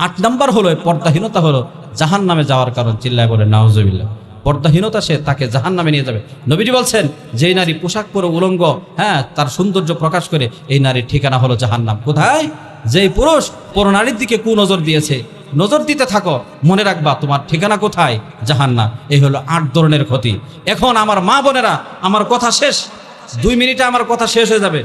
8 নাম্বার হলো পর্দাহীনতা হলো জাহান্নামে যাওয়ার কারণ। চিল্লায় বলে নাউজুবিল্লাহ। পর্দাহীনতা সে তাকে জাহান্নামে নিয়ে যাবে। নবীজি বলছেন, যেই নারী পোশাক পরে উলঙ্গ, তার সৌন্দর্য প্রকাশ করে, এই নারীর ঠিকানা হলো জাহান্নাম। কোথায়? যেই পুরুষ পরনারীর দিকে কুনজর দিয়েছে, নজর দিতে থাকো, মনে রাখবা তোমার ঠিকানা কোথায়? জাহান্নাম। এই হলো 8 ধরনের ক্ষতি। এখন আমার মা বোনেরা, আমার কথা শেষ, 2 মিনিটে আমার কথা শেষ হয়ে যাবে।